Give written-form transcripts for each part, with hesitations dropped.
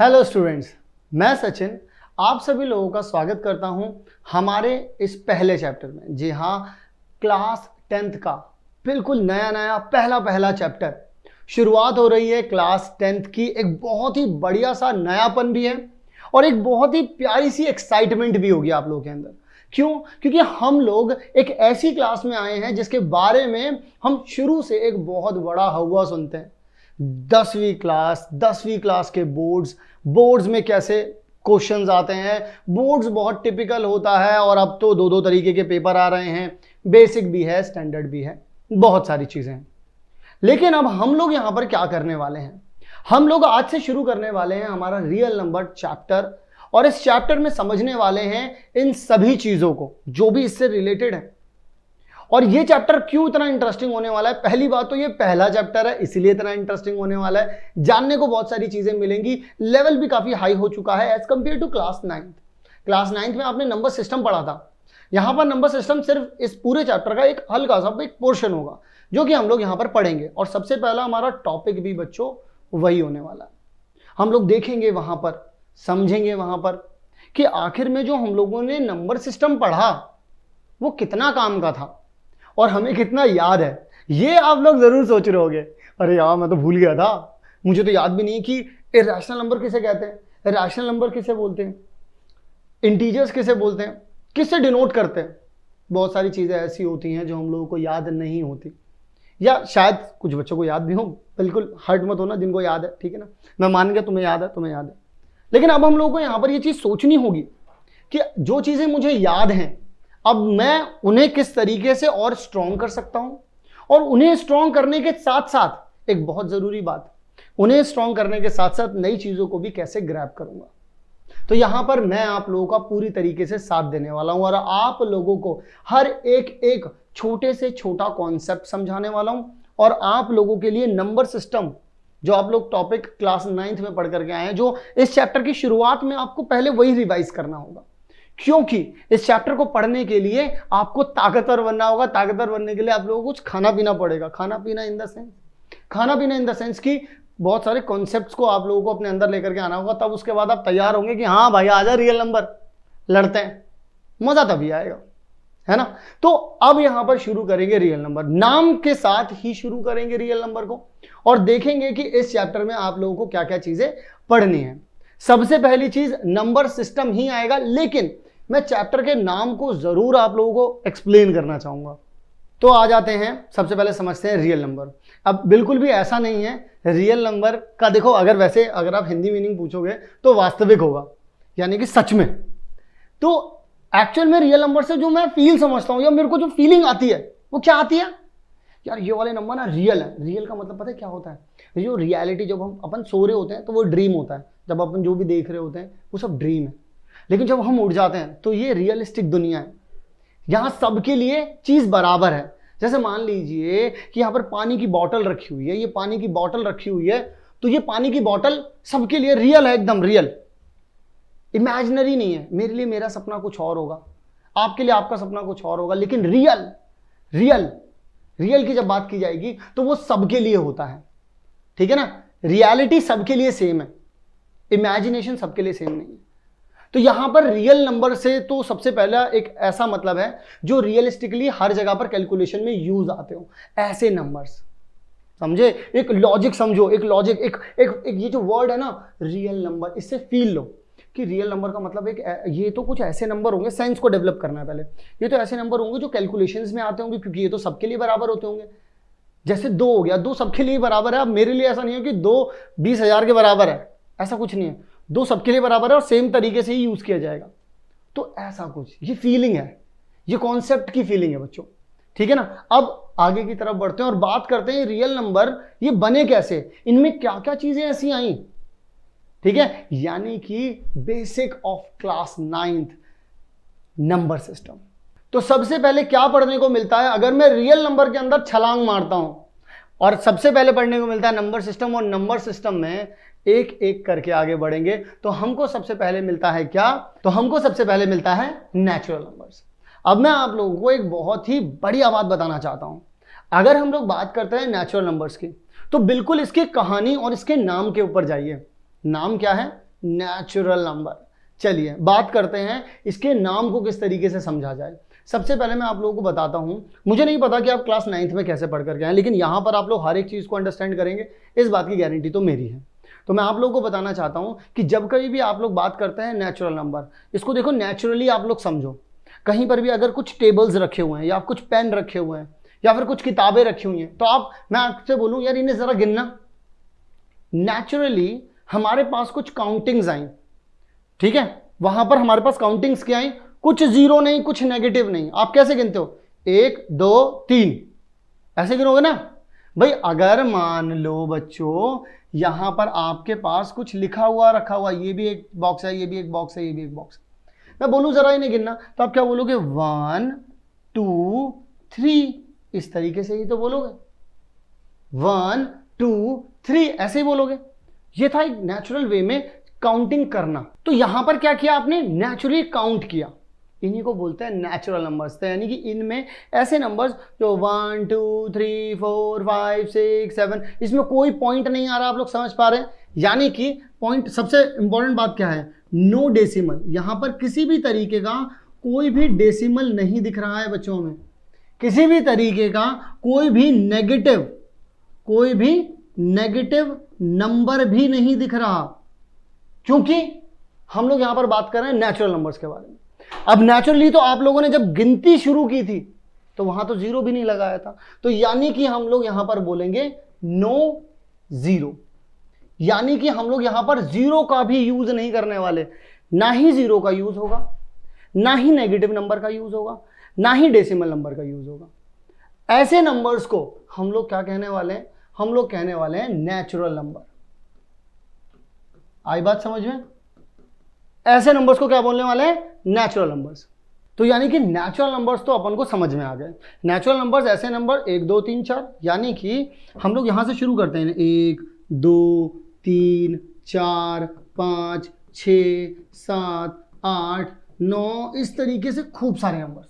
Hello students, मैं सचिन आप सभी लोगों का स्वागत करता हूं हमारे इस पहले चैप्टर में। जी हाँ, क्लास 10th का बिल्कुल नया पहला चैप्टर शुरुआत हो रही है। क्लास 10th की एक बहुत ही बढ़िया सा नयापन भी है और एक बहुत ही प्यारी सी एक्साइटमेंट भी होगी आप लोगों के अंदर। क्यों? क्योंकि हम लोग एक ऐसी क्लास में आए हैं जिसके बारे में हम शुरू से एक बहुत बड़ा हवा सुनते हैं। 10वीं क्लास के बोर्ड्स में कैसे क्वेश्चंस आते हैं। बोर्ड्स बहुत टिपिकल होता है और अब तो दो तरीके के पेपर आ रहे हैं, बेसिक भी है, स्टैंडर्ड भी है, बहुत सारी चीजें हैं। लेकिन अब हम लोग यहां पर क्या करने वाले हैं? हम लोग आज से शुरू करने वाले हैं हमारा रियल नंबर चैप्टर और इस चैप्टर में समझने वाले हैं इन सभी चीजों को जो भी इससे रिलेटेड है। और ये चैप्टर क्यों इतना इंटरेस्टिंग होने वाला है? पहली बात तो ये पहला चैप्टर है, इसलिए इतना इंटरेस्टिंग होने वाला है। जानने को बहुत सारी चीजें मिलेंगी, लेवल भी काफी हाई हो चुका है as compare to class 9th। Class 9th में आपने नंबर सिस्टम पढ़ा था, यहां पर नंबर सिस्टम सिर्फ इस पूरे चैप्टर का एक हल्का सा एक पोर्शन होगा जो कि हम लोग यहां पर पढ़ेंगे। और सबसे पहला हमारा टॉपिक भी बच्चों वही होने वाला है। हम लोग देखेंगे वहां पर, समझेंगे वहां पर कि आखिर में जो हम लोगों ने नंबर सिस्टम पढ़ा वो कितना काम का था और हमें कितना याद है। ये आप लोग जरूर सोच रहे होंगे, अरे यार मैं तो भूल गया था, मुझे तो याद भी नहीं कि इरेशनल नंबर किसे कहते हैं, रैशनल नंबर किसे बोलते हैं, इंटीजर्स किसे बोलते हैं, किससे डिनोट करते हैं। बहुत सारी चीजें ऐसी होती हैं जो हम लोगों को याद नहीं होती, या शायद कुछ बच्चों को याद भी हो। बिल्कुल हर्ट मत होना जिनको याद है, ठीक है ना, मैं मान गया तुम्हें याद है। लेकिन अब हम लोगों को यहां पर यह चीज सोचनी होगी कि जो चीजें मुझे याद हैं अब मैं उन्हें किस तरीके से और स्ट्रॉन्ग कर सकता हूं, और उन्हें स्ट्रॉन्ग करने के साथ साथ एक बहुत जरूरी बात, उन्हें स्ट्रॉन्ग करने के साथ साथ नई चीजों को भी कैसे ग्रैब करूंगा। तो यहां पर मैं आप लोगों का पूरी तरीके से साथ देने वाला हूं और आप लोगों को हर एक छोटे से छोटा कॉन्सेप्ट समझाने वाला हूं। और आप लोगों के लिए नंबर सिस्टम जो आप लोग टॉपिक क्लास 9th में पढ़ करके आए हैं, जो इस चैप्टर की शुरुआत में आपको पहले वही रिवाइज करना होगा, क्योंकि इस चैप्टर को पढ़ने के लिए आपको ताकतवर बनना होगा। ताकतवर बनने के लिए आप लोगों को कुछ खाना पीना पड़ेगा। खाना पीना इन द सेंस कि बहुत सारे कॉन्सेप्ट्स को आप लोगों को अपने अंदर लेकर के आना होगा। तब उसके बाद आप तैयार होंगे कि हाँ भाई आजा रियल नंबर लड़ते हैं, मजा तभी आएगा, है ना। तो अब यहां पर शुरू करेंगे रियल नंबर, नाम के साथ ही शुरू करेंगे रियल नंबर को और देखेंगे कि इस चैप्टर में आप लोगों को क्या क्या चीजें पढ़नी है। सबसे पहली चीज नंबर सिस्टम ही आएगा, लेकिन मैं चैप्टर के नाम को जरूर आप लोगों को एक्सप्लेन करना चाहूंगा। तो आ जाते हैं, सबसे पहले समझते हैं रियल नंबर। अब बिल्कुल भी ऐसा नहीं है रियल नंबर का, देखो अगर आप हिंदी मीनिंग पूछोगे तो वास्तविक होगा, यानी कि सच में। तो एक्चुअल में रियल नंबर से जो मैं फील समझता हूं या मेरे को जो फीलिंग आती है वो क्या आती है, यार ये वाले नंबर ना रियल है। रियल का मतलब पता है क्या होता है? जो रियलिटी, जब हम अपन सो रहे होते हैं तो वो ड्रीम होता है, जब अपन जो भी देख रहे होते हैं वो सब ड्रीम है। लेकिन जब हम उठ जाते हैं तो ये रियलिस्टिक दुनिया है, यहां सबके लिए चीज बराबर है। जैसे मान लीजिए कि यहां पर पानी की बोतल रखी हुई है, ये पानी की बोतल रखी हुई है, तो ये पानी की बोतल सबके लिए रियल है, एकदम रियल, इमेजिनरी नहीं है। मेरे लिए मेरा सपना कुछ और होगा, आपके लिए आपका सपना कुछ और होगा, लेकिन रियल की जब बात की जाएगी तो वो सबके लिए होता है, ठीक है ना। रियलिटी सबके लिए सेम है, इमेजिनेशन सबके लिए सेम नहीं है। तो यहां पर रियल नंबर से तो सबसे पहला एक ऐसा मतलब है जो रियलिस्टिकली हर जगह पर कैलकुलेशन में यूज आते हो, ऐसे नंबर्स, समझे। एक लॉजिक समझो, एक लॉजिक, एक ये जो वर्ड है ना रियल नंबर, इससे फील लो कि रियल नंबर का मतलब ये तो कुछ ऐसे नंबर होंगे, साइंस को डेवलप करना है पहले, ये तो ऐसे नंबर होंगे जो कैलकुलेशंस में आते होंगे, क्योंकि ये तो सबके लिए बराबर होते होंगे। जैसे 2 हो गया, 2 सबके लिए बराबर है। अब मेरे लिए ऐसा नहीं है कि 2 20,000 के बराबर है, ऐसा कुछ नहीं है। 2 सबके लिए बराबर है और सेम तरीके से ही यूज किया जाएगा। तो ऐसा कुछ, ये फीलिंग है, ये कॉन्सेप्ट की फीलिंग है बच्चों, ठीक है ना। अब आगे की तरफ बढ़ते हैं और बात करते हैं रियल नंबर ये बने कैसे, इनमें क्या क्या चीजें ऐसी आई, ठीक है। यानी कि basic of class 9th number system. तो सबसे पहले क्या पढ़ने को मिलता है अगर मैं रियल नंबर के अंदर छलांग मारता हूं, और सबसे पहले पढ़ने को मिलता है नंबर सिस्टम। और नंबर सिस्टम में एक एक करके आगे बढ़ेंगे तो हमको सबसे पहले मिलता है क्या, तो हमको सबसे पहले मिलता है नेचुरल नंबर्स। अब मैं आप लोगों को एक बहुत ही बढ़िया बात बताना चाहता हूं। अगर हम लोग बात करते हैं नेचुरल नंबर्स की तो बिल्कुल इसकी कहानी और इसके नाम के ऊपर जाइए। नाम क्या है? Natural number. चलिए बात करते हैं इसके नाम को किस तरीके से समझा जाए। सबसे पहले मैं आप लोगों को बताता हूं, मुझे नहीं पता कि आप क्लास 9th में कैसे पढ़ करके आए, लेकिन यहां पर आप लोग हर एक चीज को अंडरस्टैंड करेंगे, इस बात की गारंटी तो मेरी है। तो मैं आप लोगों को बताना चाहता हूं कि जब कभी भी आप लोग बात करते हैं नेचुरल नंबर, इसको देखो नेचुरली आप लोग समझो। कहीं पर भी अगर कुछ टेबल्स रखे हुए हैं या कुछ पेन रखे हुए हैं या फिर कुछ किताबें रखी हुई हैं, तो मैं आपसे बोलूं यार इन्हें जरा गिनना। नेचुरली हमारे पास कुछ काउंटिंग्स आई, ठीक है, वहां पर हमारे पास काउंटिंग्स क्या आई, कुछ जीरो नहीं, कुछ नेगेटिव नहीं। आप कैसे गिनते हो, 1 2 3 ऐसे गिनोगे ना भाई। अगर मान लो बच्चों यहां पर आपके पास कुछ लिखा हुआ रखा हुआ, ये भी एक बॉक्स है, ये भी एक बॉक्स है, ये भी एक बॉक्स है, मैं बोलूं जरा इन्हें गिनना, तो आप क्या बोलोगे, 1 2 3, इस तरीके से ही तो बोलोगे, 1 2 3 ऐसे ही बोलोगे। ये था एक नेचुरल वे में काउंटिंग करना। तो यहां पर क्या किया आपने, नेचुरली काउंट किया। इन्हीं को बोलते हैं नेचुरल नंबर्स। तो यानी कि इनमें ऐसे नंबर्स जो 1 2 3 4 5 6 7, इसमें कोई पॉइंट नहीं आ रहा, आप लोग समझ पा रहे हैं। यानी कि पॉइंट, सबसे इंपॉर्टेंट बात क्या है, नो डेसिमल। यहां पर किसी भी तरीके का कोई भी डेसिमल नहीं दिख रहा है बच्चों में, किसी भी तरीके का कोई भी नेगेटिव नंबर भी नहीं दिख रहा, क्योंकि हम लोग यहां पर बात कर रहे हैं नेचुरल नंबर्स के बारे में। अब नेचुरली तो आप लोगों ने जब गिनती शुरू की थी तो वहां तो जीरो भी नहीं लगाया था, तो यानी कि हम लोग यहां पर बोलेंगे नो जीरो। यानी कि हम लोग यहां पर जीरो का भी यूज नहीं करने वाले, ना ही जीरो का यूज होगा, ना ही नेगेटिव नंबर का यूज होगा, ना ही डेसिमल नंबर का यूज होगा। ऐसे नंबर्स को हम लोग क्या कहने वाले हैं, हम लोग कहने वाले हैं नेचुरल नंबर। आई बात समझ में, ऐसे नंबर्स को क्या बोलने वाले हैं, नेचुरल नंबर्स। तो यानी कि नेचुरल नंबर्स तो अपन को समझ में आ गए। नेचुरल नंबर्स ऐसे नंबर 1 2 3 4, यानी कि हम लोग यहां से शुरू करते हैं 1 2 3 4 5 6 7 8 9, इस तरीके से खूब सारे नंबर्स।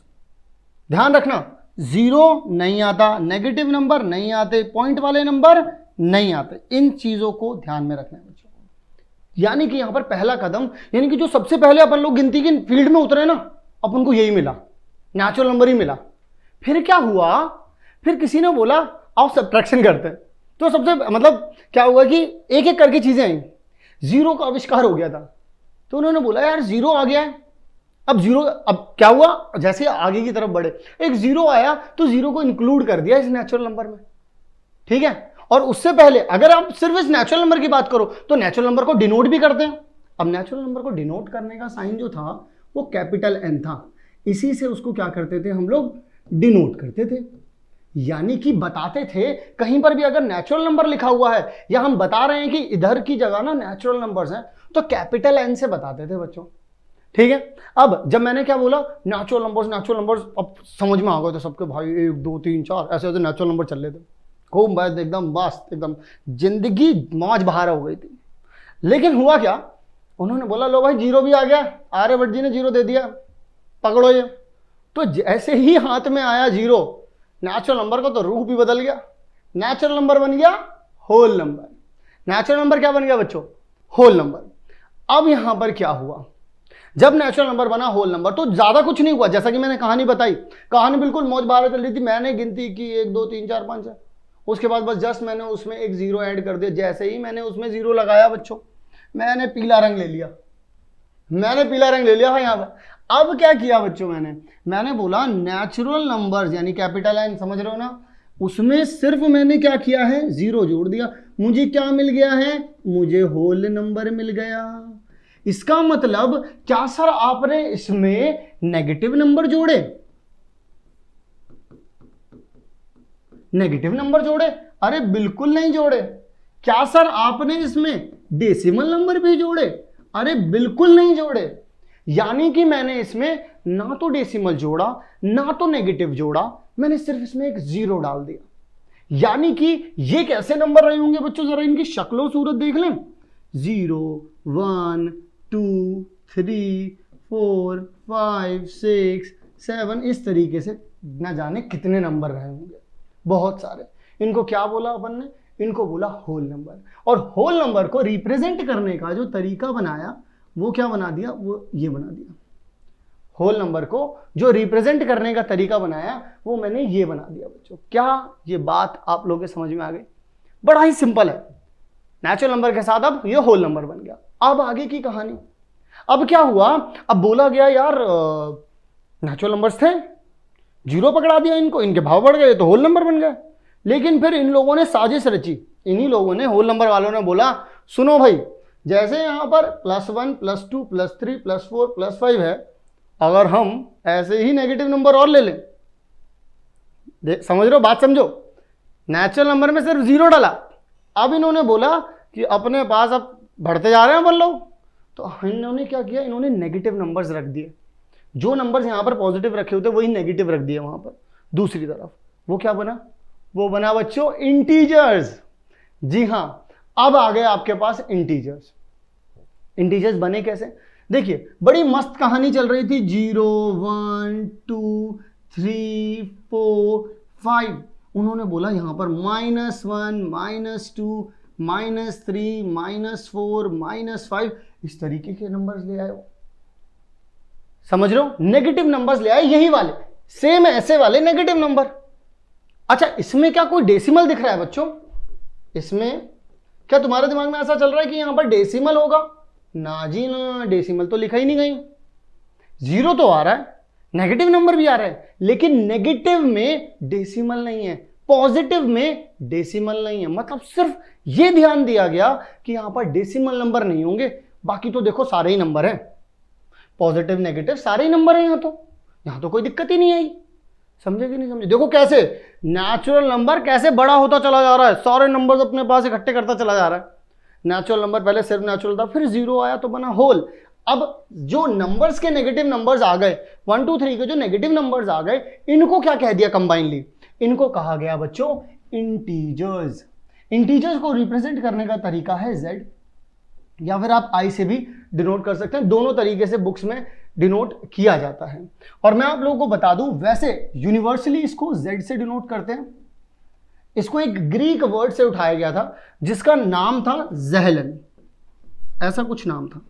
ध्यान रखना, जीरो नहीं आता, नेगेटिव नंबर नहीं आते, पॉइंट वाले नंबर नहीं आते, इन चीजों को ध्यान में रखना है बच्चों। यानी कि यहां पर पहला कदम, यानी कि जो सबसे पहले अपन लोग गिनती की फील्ड में उतरे ना, अपन को यही मिला, नेचुरल नंबर ही मिला। फिर क्या हुआ, फिर किसी ने बोला आओ सब्ट्रैक्शन करते हैं, तो सबसे मतलब क्या हुआ कि एक एक करके चीजें आई, जीरो का आविष्कार हो गया था। तो उन्होंने बोला यार जीरो आ गया है, अब जीरो, अब क्या हुआ, जैसे आगे की तरफ बढ़े एक जीरो आया तो जीरो को इंक्लूड कर दिया इस नेचुरल नंबर में, ठीक है। और उससे पहले अगर आप सिर्फ इस नेचुरल नंबर की बात करो तो नेचुरल नंबर को डिनोट भी करते हैं। अब नेचुरल नंबर को डिनोट करने का साइन जो था वो कैपिटल एन था, इसी से उसको क्या करते थे हम लोग, डिनोट करते थे। यानी कि बताते थे कहीं पर भी अगर नेचुरल नंबर लिखा हुआ है या हम बता रहे हैं कि इधर की जगह ना नेचुरल नंबर्स हैं, तो कैपिटल एन से बताते थे बच्चों, ठीक है। अब जब मैंने क्या बोला, नेचुरल नंबर्स, अब समझ में आ गए तो सबके भाई 1 2 3 4 ऐसे ऐसे नेचुरल नंबर चल रहे थे, खूब मस्त, एकदम मस्त, एकदम जिंदगी मौज बहार हो गई थी। लेकिन हुआ क्या, उन्होंने बोला लो भाई जीरो भी आ गया, आर्यभट्ट जी ने जीरो दे दिया, पकड़ो ये। तो जैसे ही हाथ में आया जीरो, नेचुरल नंबर का तो रूप भी बदल गया, नेचुरल नंबर बन गया होल नंबर। नेचुरल नंबर क्या बन गया बच्चों, होल नंबर। अब यहां पर क्या हुआ, जब नेचुरल नंबर बना होल नंबर, तो ज्यादा कुछ नहीं हुआ, जैसा कि मैंने कहानी बताई, कहानी बिल्कुल मौज बहार चल रही थी, मैंने गिनती की 1 2 3 4 5 6, उसके बाद बस जस्ट मैंने उसमें एक जीरो ऐड कर दिया। जैसे ही मैंने उसमें जीरो लगाया बच्चों, मैंने पीला रंग ले लिया, हाँ यहाँ पर। अब क्या किया बच्चों, मैंने बोला नेचुरल नंबर्स यानी कैपिटल एन, समझ रहे हो ना, उसमें सिर्फ मैंने क्या किया है, जीरो जोड़ दिया। मुझे क्या मिल गया है, मुझे होल नंबर मिल गया। इसका मतलब क्या सर आपने इसमें नेगेटिव नंबर जोड़े, नेगेटिव नंबर जोड़े? अरे बिल्कुल नहीं जोड़े। क्या सर आपने इसमें डेसिमल नंबर भी जोड़े? अरे बिल्कुल नहीं जोड़े। यानी कि मैंने इसमें ना तो डेसिमल जोड़ा ना तो नेगेटिव जोड़ा, मैंने सिर्फ इसमें एक जीरो डाल दिया। यानी कि ये कैसे नंबर रहे होंगे बच्चों, जरा इनकी शक्लो सूरत देख लें। 0 1 2 3 4 5 6 7, इस तरीके से न जाने कितने नंबर रहे होंगे, बहुत सारे। इनको क्या बोला अपन ने, इनको बोला होल नंबर। और होल नंबर को रिप्रेजेंट करने का जो तरीका बनाया वो क्या बना दिया, वो ये बना दिया। होल नंबर को जो रिप्रेजेंट करने का तरीका बनाया वो मैंने ये बना दिया बच्चों। क्या ये बात आप लोगों के समझ में आ गई? बड़ा ही सिंपल है। नेचुरल नंबर के साथ अब ये होल नंबर बन गया। अब आगे की कहानी, अब क्या हुआ, अब बोला गया यार नेचुरल नंबर्स थे, जीरो पकड़ा दिया इनको, इनके भाव बढ़ गए तो होल नंबर बन गए। लेकिन फिर इन लोगों ने साजिश रची, इन्हीं लोगों ने, होल नंबर वालों ने बोला सुनो भाई, जैसे यहां पर +1 +2 +3 +4 +5 है, अगर हम ऐसे ही नेगेटिव नंबर और ले लें, समझ रहे हो बात, समझो, नेचुरल नंबर में सिर्फ जीरो डाला, अब इन्होंने बोला कि अपने पास अब बढ़ते जा रहे हैं अपन लोग, तो इन्होंने क्या किया, इन्होंने नेगेटिव नंबर्स रख दिए। जो नंबर्स यहां पर पॉजिटिव रखे होते वही नेगेटिव रख दिए वहां पर दूसरी तरफ। वो क्या बना, वो बना बच्चों इंटीजर्स। जी हां, अब आ गए आपके पास इंटीजर्स। इंटीजर्स बने कैसे, देखिए बड़ी मस्त कहानी चल रही थी, 0 1 2 3 4 5, उन्होंने बोला यहां पर -1 -2 -3 -4 -5, इस तरीके के नंबर्स ले आए। समझ रहे हो, नेगेटिव नंबर्स ले आए, यही वाले सेम ऐसे वाले नेगेटिव नंबर। अच्छा, इसमें क्या कोई डेसिमल दिख रहा है बच्चों? इसमें क्या तुम्हारे दिमाग में ऐसा चल रहा है कि यहां पर डेसिमल होगा? ना जी ना, डेसिमल तो लिखा ही नहीं गई। जीरो तो आ रहा है, नेगेटिव नंबर भी आ रहा है, लेकिन नेगेटिव में डेसिमल नहीं है, पॉजिटिव में डेसिमल नहीं है। मतलब सिर्फ यह ध्यान दिया गया कि यहां पर डेसिमल नंबर नहीं होंगे, बाकी तो देखो सारे ही नंबर हैं, पॉजिटिव नेगेटिव सारे ही नंबर हैं। यहां तो कोई दिक्कत ही नहीं आई। समझे कि नहीं समझे? देखो कैसे नेचुरल नंबर कैसे बड़ा होता चला जा रहा है, सारे नंबर्स अपने पास इकट्ठे करता चला जा रहा है। नेचुरल नंबर पहले सिर्फ नेचुरल था, फिर जीरो आया तो बना होल। अब जो नंबर्स के नेगेटिव नंबर्स आ गए, 1 2 3 के जो नेगेटिव नंबर्स आ गए, इनको क्या कह दिया कंबाइनली? इनको कहा गया बच्चों इंटीजर्स। इंटीजर्स को रिप्रेजेंट करने का तरीका है z, या फिर आप i से भी डिनोट कर सकते हैं। दोनों तरीके से बुक्स में डिनोट किया जाता है। और मैं आप लोगों को बता दूं, वैसे यूनिवर्सली इसको z से डिनोट करते हैं। इसको एक ग्रीक वर्ड से उठाया गया था जिसका नाम था ज़ेहलन, ऐसा कुछ नाम था।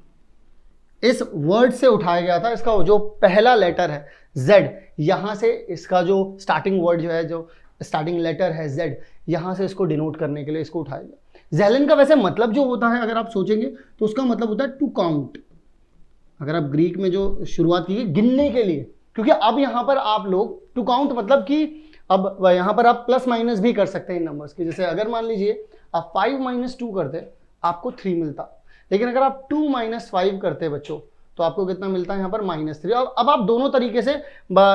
इस वर्ड से उठाया गया था, इसका जो पहला लेटर है z, यहां से इसका जो स्टार्टिंग वर्ड जो है, जो स्टार्टिंग लेटर है z, यहां से इसको डिनोट करने के लिए इसको उठाया गया। ज़ेहलन का वैसे मतलब जो होता है, अगर आप सोचेंगे तो उसका मतलब होता है टू काउंट। अगर आप ग्रीक में जो शुरुआत की गिनने के लिए, क्योंकि अब यहां पर आप लोग टू काउंट मतलब कि अब यहां पर आप प्लस माइनस भी कर सकते हैं इन नंबर्स के। जैसे अगर मान लीजिए आप 5 - 2 करते आपको 3 मिलता, लेकिन अगर आप 2 - 5 करते बच्चों तो आपको कितना मिलता है यहाँ पर -3। अब आप दोनों तरीके से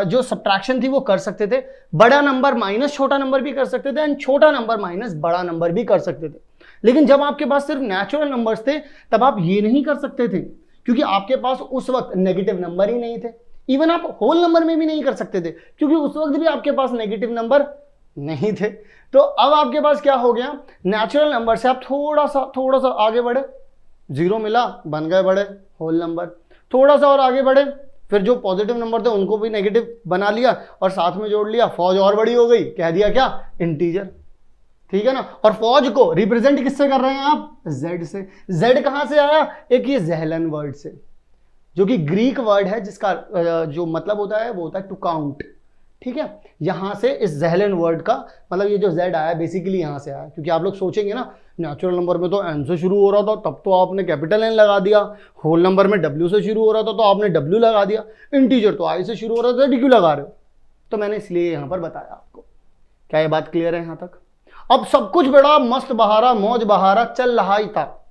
जो सब्ट्रैक्शन थी वो कर सकते थे, बड़ा नंबर माइनस छोटा नंबर भी कर सकते थे, एंड छोटा नंबर माइनस बड़ा नंबर भी कर सकते थे। लेकिन जब आपके पास सिर्फ नेचुरल नंबर्स थे तब आप ये नहीं कर सकते थे, क्योंकि आपके पास उस वक्त नेगेटिव नंबर ही नहीं थे। इवन आप होल नंबर में भी नहीं कर सकते थे, क्योंकि उस वक्त भी आपके पास नेगेटिव नंबर नहीं थे। तो अब आपके पास क्या हो गया, नेचुरल नंबर से आप थोड़ा सा आगे बढ़े, जीरो मिला, बन गए बड़े होल नंबर। थोड़ा सा और आगे बढ़े, फिर जो पॉजिटिव नंबर थे उनको भी नेगेटिव बना लिया और साथ में जोड़ लिया, फौज और बड़ी हो गई, कह दिया क्या, इंटीजर। ठीक है ना। और फौज को रिप्रेजेंट किससे कर रहे हैं आप, z से। z कहां से आया, एक ये ज़ेहलन वर्ड से, जो कि ग्रीक वर्ड है, जिसका जो मतलब होता है वो होता है टू काउंट। ठीक है, यहां से इस ज़ेहलन वर्ड का मतलब ये जो z आया बेसिकली यहां से आया, क्योंकि आप लोग सोचेंगे ना नेचुरल नंबर में तो n से शुरू हो रहा था तब तो आपने कैपिटल N लगा दिया, होल नंबर में w से शुरू हो रहा था तो आपने w लगा दिया, इंटीजर तो i से शुरू हो रहा था d क्यों लगा रहे हो? तो मैंने इसलिए यहां पर बताया आपको। क्या ये बात क्लियर है यहां तक? अब सब कुछ बड़ा मस्त बहारा, मौज बहारा चल रहा ही था,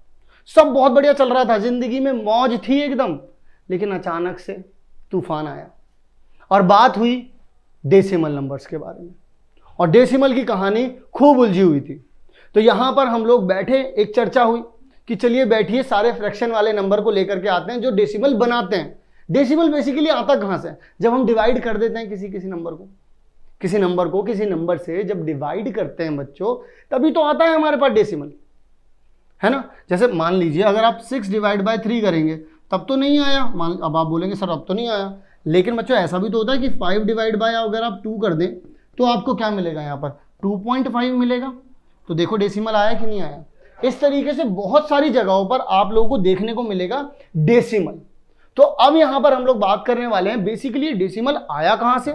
सब बहुत बढ़िया चल रहा था, जिंदगी में मौज थी एकदम। लेकिन अचानक से तूफान आया और बात हुई डेसिमल नंबर्स के बारे में, और डेसिमल की कहानी खूब उलझी हुई थी। तो यहां पर हम लोग बैठे, एक चर्चा हुई कि चलिए बैठिए सारे फ्रैक्शन वाले नंबर को लेकर के आते हैं जो डेसिमल बनाते हैं। डेसिमल बेसिकली आता कहां से, जब हम डिवाइड कर देते हैं किसी नंबर को, किसी नंबर से जब डिवाइड करते हैं बच्चों, तभी तो आता है हमारे पास डेसिमल, है ना। जैसे मान लीजिए अगर आप 6 / 3 करेंगे तब तो नहीं आया, अब आप बोलेंगे सर अब तो नहीं आया, लेकिन बच्चों ऐसा भी तो होता है कि 5 / अगर आप 2 कर दें तो आपको क्या मिलेगा, यहाँ पर 2.5 मिलेगा। तो देखो डेसिमल आया कि नहीं आया। इस तरीके से बहुत सारी जगहों पर आप लोगों को देखने को मिलेगा डेसिमल। तो अब यहां पर हम लोग बात करने वाले हैं बेसिकली डेसिमल आया कहां से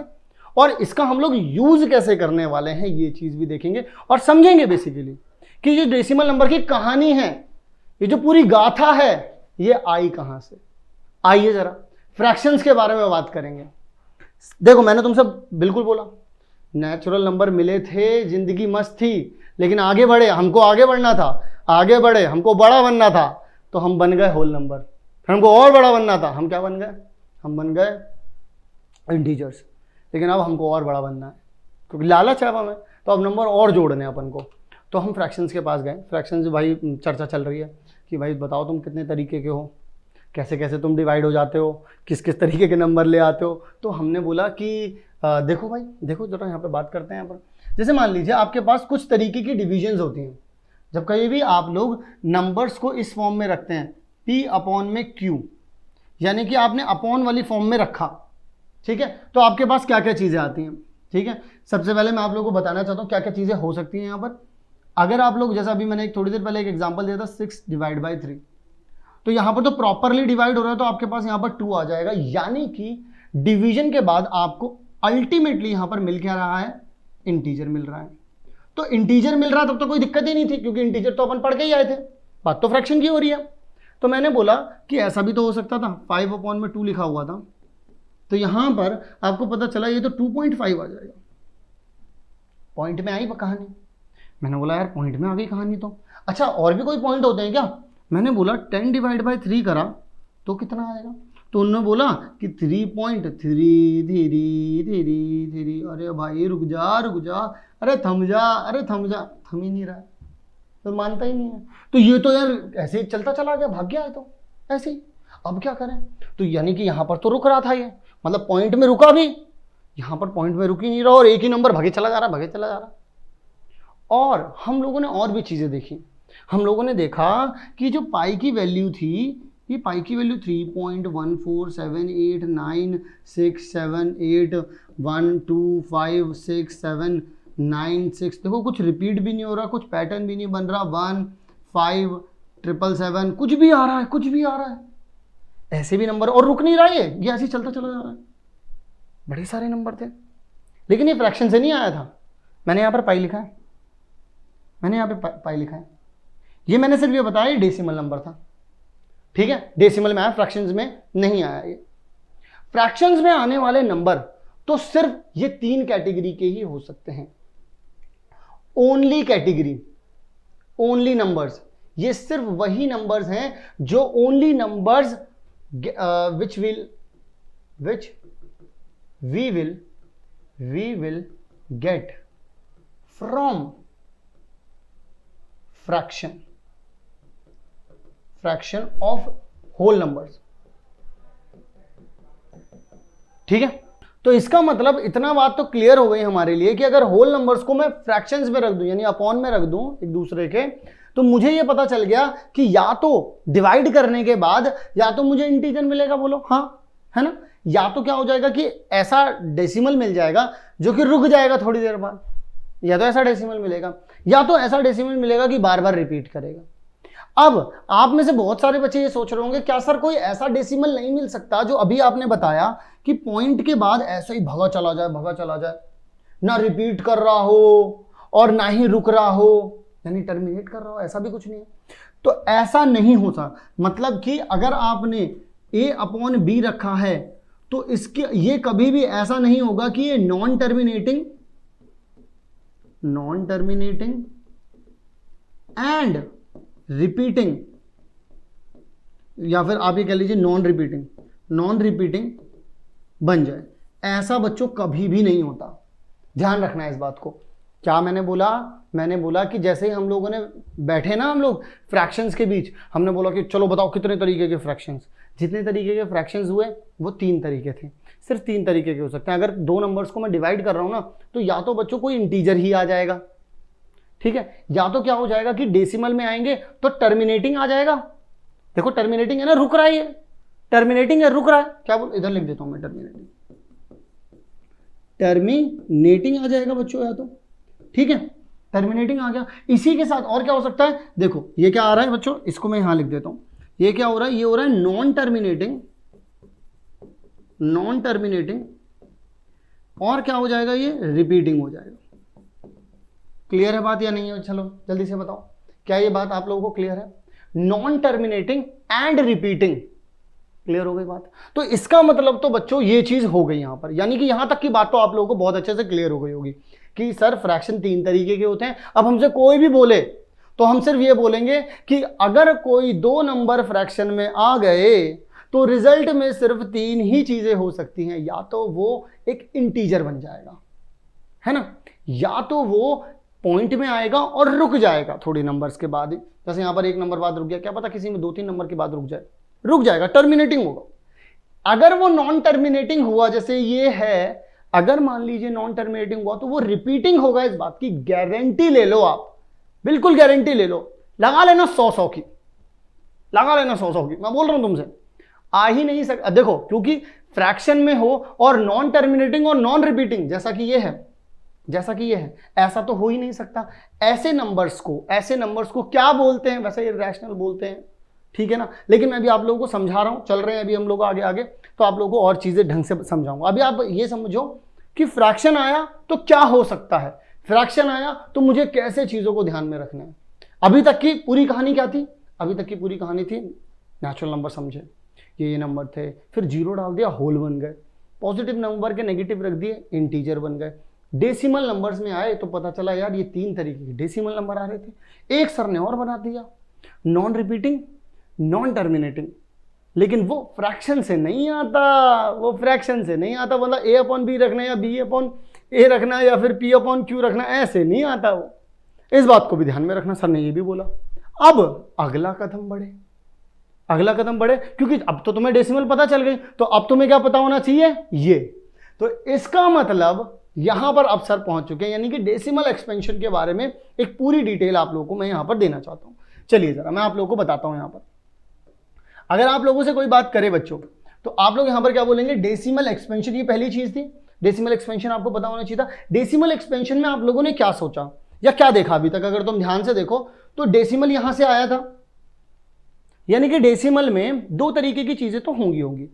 और इसका हम लोग यूज कैसे करने वाले हैं, ये चीज भी देखेंगे और समझेंगे बेसिकली कि जो डेसिमल नंबर की कहानी है, ये जो पूरी गाथा है, ये आई कहां से। आइए जरा फ्रैक्शंस के बारे में बात करेंगे। देखो मैंने तुमसे बिल्कुल बोला नेचुरल नंबर मिले थे, जिंदगी मस्त थी, लेकिन आगे बढ़े, हमको आगे बढ़ना था, आगे बढ़े, हमको बड़ा बनना था, तो हम बन गए होल नंबर। फिर हमको और बड़ा बनना था, हम क्या बन गए, हम बन गए इंटीजर्स। लेकिन अब हमको और बड़ा बनना है क्योंकि लालच है अब हमें, तो अब नंबर और जोड़ने हैं अपन को। तो हम फ्रैक्शंस के पास गए। फ्रैक्शंस भाई चर्चा चल रही है कि भाई बताओ तुम कितने तरीके के हो, कैसे कैसे तुम डिवाइड हो जाते हो, किस किस तरीके के नंबर ले आते हो। तो हमने बोला कि देखो भाई, देखो जरा यहाँ पे बात करते हैं यहाँ पर। जैसे मान लीजिए आपके पास कुछ तरीके की डिविजन्स होती हैं। जब कहीं भी आप लोग नंबर्स को इस फॉर्म में रखते हैं, P अपॉन में Q, यानी कि आपने अपॉन वाली फॉर्म में रखा, ठीक है, तो आपके पास क्या क्या चीज़ें आती हैं। ठीक है, सबसे पहले मैं आप लोगों को बताना चाहता हूँ क्या क्या चीज़ें हो सकती हैं यहाँ पर। अगर आप लोग, जैसा अभी मैंने थोड़ी देर पहले एक एग्जाम्पल दिया था 6 डिवाइड बाई 3, तो यहाँ पर तो प्रॉपरली डिवाइड हो रहा है, तो आपके पास यहाँ पर 2 आ जाएगा, यानी कि डिवीजन के बाद आपको अल्टीमेटली यहाँ पर मिल क्या रहा है, इंटीजर मिल रहा है। तो इंटीजर मिल रहा तब तो कोई दिक्कत ही नहीं थी क्योंकि इंटीजर तो अपन पढ़ के ही आए थे, बात तो फ्रैक्शन की हो रही है। तो मैंने बोला कि ऐसा भी तो हो सकता था, 5 अपॉन में 2 लिखा हुआ था, तो यहां पर आपको पता चला ये तो 2.5 आ जाएगा। पॉइंट में आई कहानी। मैंने बोला यार पॉइंट में आ गई कहानी तो। अच्छा और भी कोई पॉइंट होते हैं क्या? मैंने बोला 10 डिवाइड बाई 3 करा तो कितना आएगा? तो उन्होंने बोला कि 3.33333। अरे भाई रुक जा, अरे थम जा, थम ही नहीं रहा, तो मानता ही नहीं है। तो ये तो यार ऐसे ही चलता चला गया, भाग गया है तो ऐसे ही। अब क्या करें? तो यानी कि यहाँ पर तो रुक रहा था ये, मतलब पॉइंट में रुका भी, यहाँ पर पॉइंट में रुक ही नहीं रहा और एक ही नंबर भागे चला जा रहा। और हम लोगों ने और भी चीज़ें देखी। हम लोगों ने देखा कि जो पाई की वैल्यू थी, ये पाई की वैल्यू 3.147896781256796 देखो कुछ रिपीट भी नहीं हो रहा, कुछ पैटर्न भी नहीं बन रहा, 15777 कुछ भी आ रहा है, ऐसे भी नंबर और रुक नहीं रहा, ये ऐसे ही चलता चला जा रहा है। बड़े सारे नंबर थे, लेकिन ये फ्रैक्शन से नहीं आया था। मैंने यहाँ पर पाई लिखा है, ये मैंने सिर्फ ये बताया डेसिमल नंबर था, ठीक है, डेसिमल में आया, फ्रैक्शंस में नहीं आया। ये फ्रैक्शंस में आने वाले नंबर तो सिर्फ ये 3 कैटेगरी के ही हो सकते हैं। ओनली कैटेगरी, ओनली नंबर्स, ये सिर्फ वही नंबर्स हैं जो only numbers which we will get from fraction of whole numbers, ठीक है। तो इसका मतलब इतना बात तो क्लियर हो गई हमारे लिए कि अगर होल नंबर्स को मैं फ्रैक्शंस में रख दूं, यानी अपॉन में रख दूं एक दूसरे के, तो मुझे ये पता चल गया कि या तो डिवाइड करने के बाद या तो मुझे इंटीजर मिलेगा, बोलो हाँ, है ना, या तो क्या हो जाएगा कि ऐसा डेसिमल मिल जाएगा जो कि रुक जाएगा थोड़ी देर बाद, या तो ऐसा डेसिमल मिलेगा, या तो ऐसा डेसिमल मिलेगा कि बार बार रिपीट करेगा। अब आप में से बहुत सारे बच्चे ये सोच रहे होंगे क्या सर कोई ऐसा डेसिमल नहीं मिल सकता जो अभी आपने बताया कि पॉइंट के बाद ऐसा ही भगा चला जाए, ना रिपीट कर रहा हो और ना ही रुक रहा हो, यानी टर्मिनेट कर रहा हो, ऐसा भी कुछ नहीं है। तो ऐसा नहीं होता, मतलब कि अगर आपने a अपॉन b रखा है तो इसके ये कभी भी ऐसा नहीं होगा कि ये नॉन टर्मिनेटिंग एंड रिपीटिंग, या फिर आप ये कह लीजिए नॉन रिपीटिंग बन जाए, ऐसा बच्चों कभी भी नहीं होता। ध्यान रखना है इस बात को। क्या मैंने बोला कि जैसे ही हम लोगों ने बैठे ना, हम लोग फ्रैक्शंस के बीच, हमने बोला कि चलो बताओ कितने तरीके के फ्रैक्शंस, जितने तरीके के फ्रैक्शंस हुए वो 3 तरीके थे, सिर्फ 3 तरीके के हो सकते हैं। अगर 2 नंबर्स को मैं डिवाइड कर रहा हूं ना, तो या तो बच्चों कोई इंटीजर ही आ जाएगा, ठीक है, या तो क्या हो जाएगा कि डेसिमल में आएंगे तो टर्मिनेटिंग आ जाएगा। देखो टर्मिनेटिंग है ना, रुक रहा है, ये टर्मिनेटिंग है, रुक रहा है, क्या बोल, इधर लिख देता हूं मैं, टर्मिनेटिंग आ जाएगा बच्चों, या तो ठीक है। टर्मिनेटिंग आ गया। इसी के साथ और क्या हो सकता है, देखो ये क्या आ रहा है बच्चों, इसको मैं यहां लिख देता हूं, ये क्या हो रहा है, ये हो रहा है नॉन टर्मिनेटिंग, नॉन टर्मिनेटिंग, और क्या हो जाएगा, ये रिपीटिंग हो जाएगा। क्लियर है बात या नहीं है? चलो जल्दी से बताओ, क्या ये बात आप लोगों को क्लियर है? Non terminating and repeating, clear हो गई बात? तो इसका मतलब तो बच्चों ये चीज हो गई यहां पर, यानी कि यहां तक की बात तो आप लोगों को बहुत अच्छे से क्लियर हो गई होगी कि सर फ्रैक्शन 3 तरीके के होते हैं। अब हमसे कोई भी बोले तो हम सिर्फ ये बोलेंगे कि अगर कोई 2 नंबर फ्रैक्शन में आ गए तो रिजल्ट में सिर्फ 3 ही चीजें हो सकती हैं, या तो वो एक इंटीजर बन जाएगा, है ना, या तो वो पॉइंट में आएगा और रुक जाएगा थोड़ी नंबर्स के बाद ही, जैसे यहां पर 1 नंबर बाद रुक गया, क्या पता किसी में 2-3 नंबर के बाद रुक जाएगा, टर्मिनेटिंग होगा। अगर वो नॉन टर्मिनेटिंग हुआ, जैसे ये है, अगर मान लीजिए नॉन टर्मिनेटिंग हुआ तो वो रिपीटिंग होगा, इस बात की गारंटी ले लो आप, बिल्कुल गारंटी ले लो, लगा लेना 100 की, लगा लेना 100 की, मैं बोल रहा हूं तुमसे, आ ही नहीं सकता। देखो क्योंकि फ्रैक्शन में हो और नॉन टर्मिनेटिंग और नॉन रिपीटिंग, जैसा कि ये है, जैसा कि ये है, ऐसा तो हो ही नहीं सकता। ऐसे नंबर्स को क्या बोलते हैं, वैसे ये रैशनल बोलते हैं, ठीक है ना, लेकिन मैं अभी आप लोगों को समझा रहा हूं, चल रहे हैं अभी हम लोग आगे आगे, तो आप लोगों को और चीजें ढंग से समझाऊंगा। अभी आप ये समझो कि फ्रैक्शन आया तो क्या हो सकता है, फ्रैक्शन आया तो मुझे कैसे चीजों को ध्यान में रखना है। अभी तक की पूरी कहानी क्या थी, अभी तक की पूरी कहानी थी नेचुरल नंबर समझे, ये नंबर थे, फिर जीरो डाल दिया होल बन गए, पॉजिटिव नंबर के नेगेटिव रख दिए इंटीजर बन गए, डेसिमल नंबर्स में आए तो पता चला यार ये 3 तरीके के डेसिमल नंबर आ रहे थे, एक सर ने और बना दिया नॉन रिपीटिंग नॉन टर्मिनेटिंग, लेकिन वो फ्रैक्शन से नहीं आता, वो फ्रैक्शन से नहीं आता, मतलब a अपॉन बी रखना या b अपॉन ए रखना या फिर p अपॉन क्यू रखना, ऐसे नहीं आता वो, इस बात को भी ध्यान में रखना, सर ने ये भी बोला। अब अगला कदम बढ़े, अगला कदम बढ़े, क्योंकि अब तो तुम्हें डेसिमल पता चल गई, तो अब तुम्हें क्या पता होना चाहिए, ये, तो इसका मतलब यहां पर अब सर पहुंच चुके हैं, यानी कि डेसिमल एक्सपेंशन के बारे में एक पूरी डिटेल आप लोगों को मैं यहां पर देना चाहता हूं। चलिए जरा मैं आप लोगों को बताता हूं, यहां पर अगर आप लोगों से कोई बात करे बच्चों, तो आप लोग यहां पर क्या बोलेंगे, डेसिमल एक्सपेंशन, ये पहली चीज थी, डेसिमल एक्सपेंशन आपको पता होना चाहिए था। डेसिमल एक्सपेंशन में आप लोगों ने क्या सोचा या क्या देखा अभी तक, अगर तुम ध्यान से देखो तो डेसिमल यहां से आया था, यानी कि डेसिमल में 2 तरीके की चीजें तो होंगी,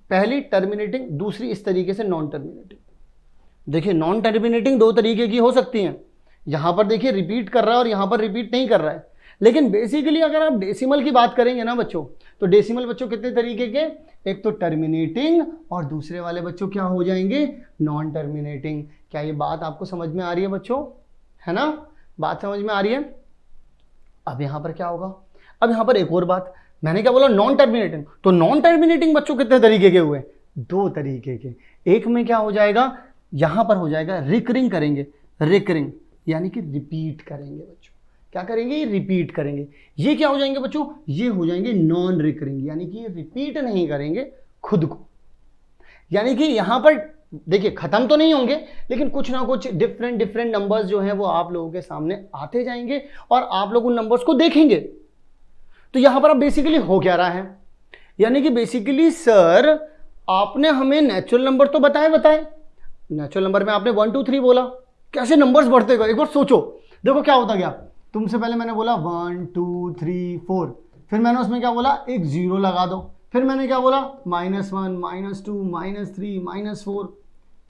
पहली टर्मिनेटिंग, दूसरी इस तरीके से नॉन टर्मिनेटिंग। देखिए नॉन टर्मिनेटिंग 2 तरीके की हो सकती हैं, यहां पर देखिए रिपीट कर रहा है और यहां पर रिपीट नहीं कर रहा है, लेकिन बेसिकली अगर आप डेसिमल की बात करेंगे ना बच्चों, तो डेसिमल बच्चों कितने तरीके के, एक तो टर्मिनेटिंग और दूसरे वाले बच्चों क्या हो जाएंगे, नॉन टर्मिनेटिंग। क्या ये बात आपको समझ में आ रही है बच्चों, है ना, बात समझ में आ रही है? अब यहां पर क्या होगा, अब यहां पर एक और बात, मैंने क्या बोला, नॉन टर्मिनेटिंग, तो नॉन टर्मिनेटिंग बच्चों कितने तरीके के हुए, 2 तरीके के। एक में क्या हो जाएगा, यहां पर हो जाएगा रिकरिंग करेंगे, रिकरिंग यानी कि रिपीट करेंगे बच्चों, क्या करेंगे, रिपीट करेंगे। ये क्या हो जाएंगे बच्चों, ये हो जाएंगे नॉन रिकरिंग, यानी कि रिपीट नहीं करेंगे खुद को, यानी कि यहां पर देखिए खत्म तो नहीं होंगे, लेकिन कुछ ना कुछ डिफरेंट नंबर्स जो हैं वो आप लोगों के सामने आते जाएंगे और आप लोग उन नंबर्स को देखेंगे। तो यहां पर अब बेसिकली हो क्या रहा है, यानी कि बेसिकली सर आपने हमें नेचुरल नंबर तो बताए, नेचुरल नंबर में आपने 1 2 3 बोला, कैसे नंबर्स बढ़ते गए, एक बार सोचो, देखो क्या होता गया, तुमसे पहले मैंने बोला 1 2 3 4, फिर मैंने उसमें क्या बोला, एक 0 लगा दो, फिर मैंने क्या बोला, -1 -2 -3 -4,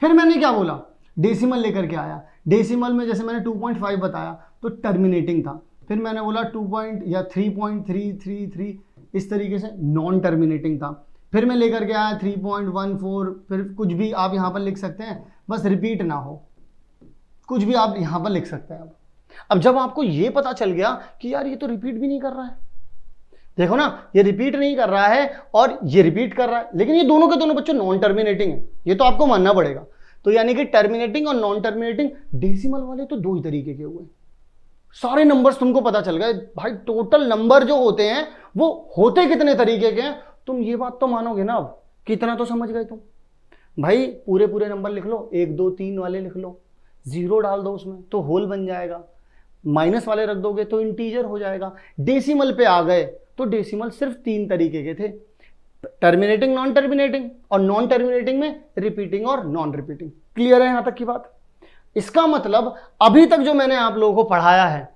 फिर मैंने क्या बोला, डेसिमल लेकर के आया, डेसिमल में जैसे मैंने 2.5 बताया तो टर्मिनेटिंग था, फिर मैंने बोला 3.333 इस तरीके से नॉन टर्मिनेटिंग था, फिर मैं लेकर के आया 3.14, फिर कुछ भी आप यहाँ पर लिख सकते हैं, बस रिपीट ना हो, कुछ भी आप यहाँ पर लिख सकते हैं। अब जब आपको ये पता चल गया कि यार ये तो रिपीट भी नहीं कर रहा है, देखो ना, ये रिपीट नहीं कर रहा है और ये रिपीट कर रहा है, लेकिन ये दोनों के दोनों बच्चों नॉन टर्मिनेटिंग है, ये तो आपको मानना पड़ेगा। तो यानी कि टर्मिनेटिंग और नॉन टर्मिनेटिंग डेसिमल वाले तो 2 ही तरीके के हुए, सारे नंबर्स तुमको पता चल गए भाई, टोटल नंबर जो होते हैं वो होते कितने तरीके के हैं, तुम ये बात तो मानोगे ना, अब कितना तो समझ गए तुम भाई। पूरे नंबर लिख लो, 1 2 3 वाले लिख लो, 0 डाल दो उसमें तो होल बन जाएगा, माइनस वाले रख दोगे तो इंटीजर हो जाएगा। डेसिमल पे आ गए तो डेसिमल सिर्फ 3 तरीके के थे, टर्मिनेटिंग नॉन टर्मिनेटिंग, और नॉन टर्मिनेटिंग में रिपीटिंग और नॉन रिपीटिंग। क्लियर है यहां तक की बात? इसका मतलब अभी तक जो मैंने आप लोगों को पढ़ाया है,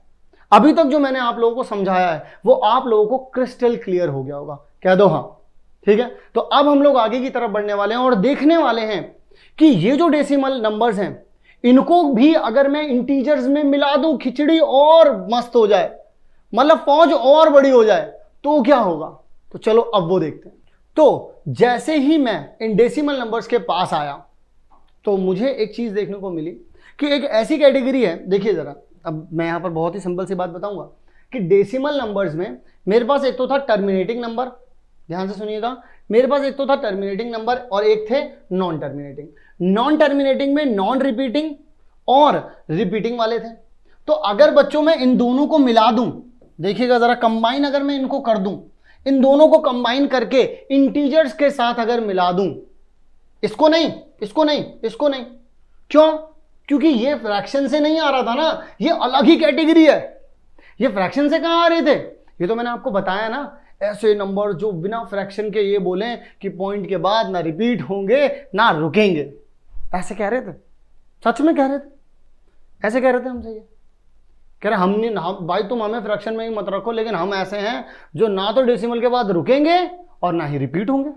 अभी तक जो मैंने आप लोगों को समझाया है, वो आप लोगों को क्रिस्टल क्लियर हो गया होगा। कह दो हाँ, ठीक है। तो अब हम लोग आगे की तरफ बढ़ने वाले हैं और देखने वाले हैं कि ये जो डेसिमल नंबर्स हैं, इनको भी अगर मैं इंटीजर्स में मिला दूं, खिचड़ी और मस्त हो जाए, मतलब फौज और बड़ी हो जाए, तो क्या होगा। तो चलो अब वो देखते हैं। तो जैसे ही मैं इन डेसिमल नंबर्स के पास आया, तो मुझे एक चीज देखने को मिली कि एक ऐसी कैटेगरी है। देखिए जरा, अब मैं यहां पर बहुत ही सिंपल सी बात बताऊंगा कि डेसिमल नंबर्स में मेरे पास एक तो था टर्मिनेटिंग नंबर, ध्यान से सुनिएगा, मेरे पास एक तो था टर्मिनेटिंग नंबर और एक थे नॉन टर्मिनेटिंग। नॉन टर्मिनेटिंग में नॉन रिपीटिंग और रिपीटिंग वाले थे। तो अगर बच्चों में इन दोनों को मिला दूं, देखिएगा जरा, कंबाइन अगर मैं इनको कर दूं, इन दोनों को कंबाइन करके इंटीजर्स के साथ अगर मिला दूं, इसको नहीं, इसको नहीं, इसको नहीं, क्यों? क्योंकि ये फ्रैक्शन से नहीं आ रहा था ना, ये अलग ही कैटेगरी है। ये फ्रैक्शन से कहां आ रहे थे? ये तो मैंने आपको बताया ना, ऐसे नंबर जो बिना फ्रैक्शन के ये बोलें कि पॉइंट के बाद ना रिपीट होंगे ना रुकेंगे, ऐसे कह रहे थे। सच में कह रहे थे, ऐसे कह रहे थे हमसे। ये कह रहे हमने भाई तुम हमें फ्रैक्शन में ही मत रखो, लेकिन हम ऐसे हैं जो ना तो डेसिमल के बाद रुकेंगे और ना ही रिपीट होंगे।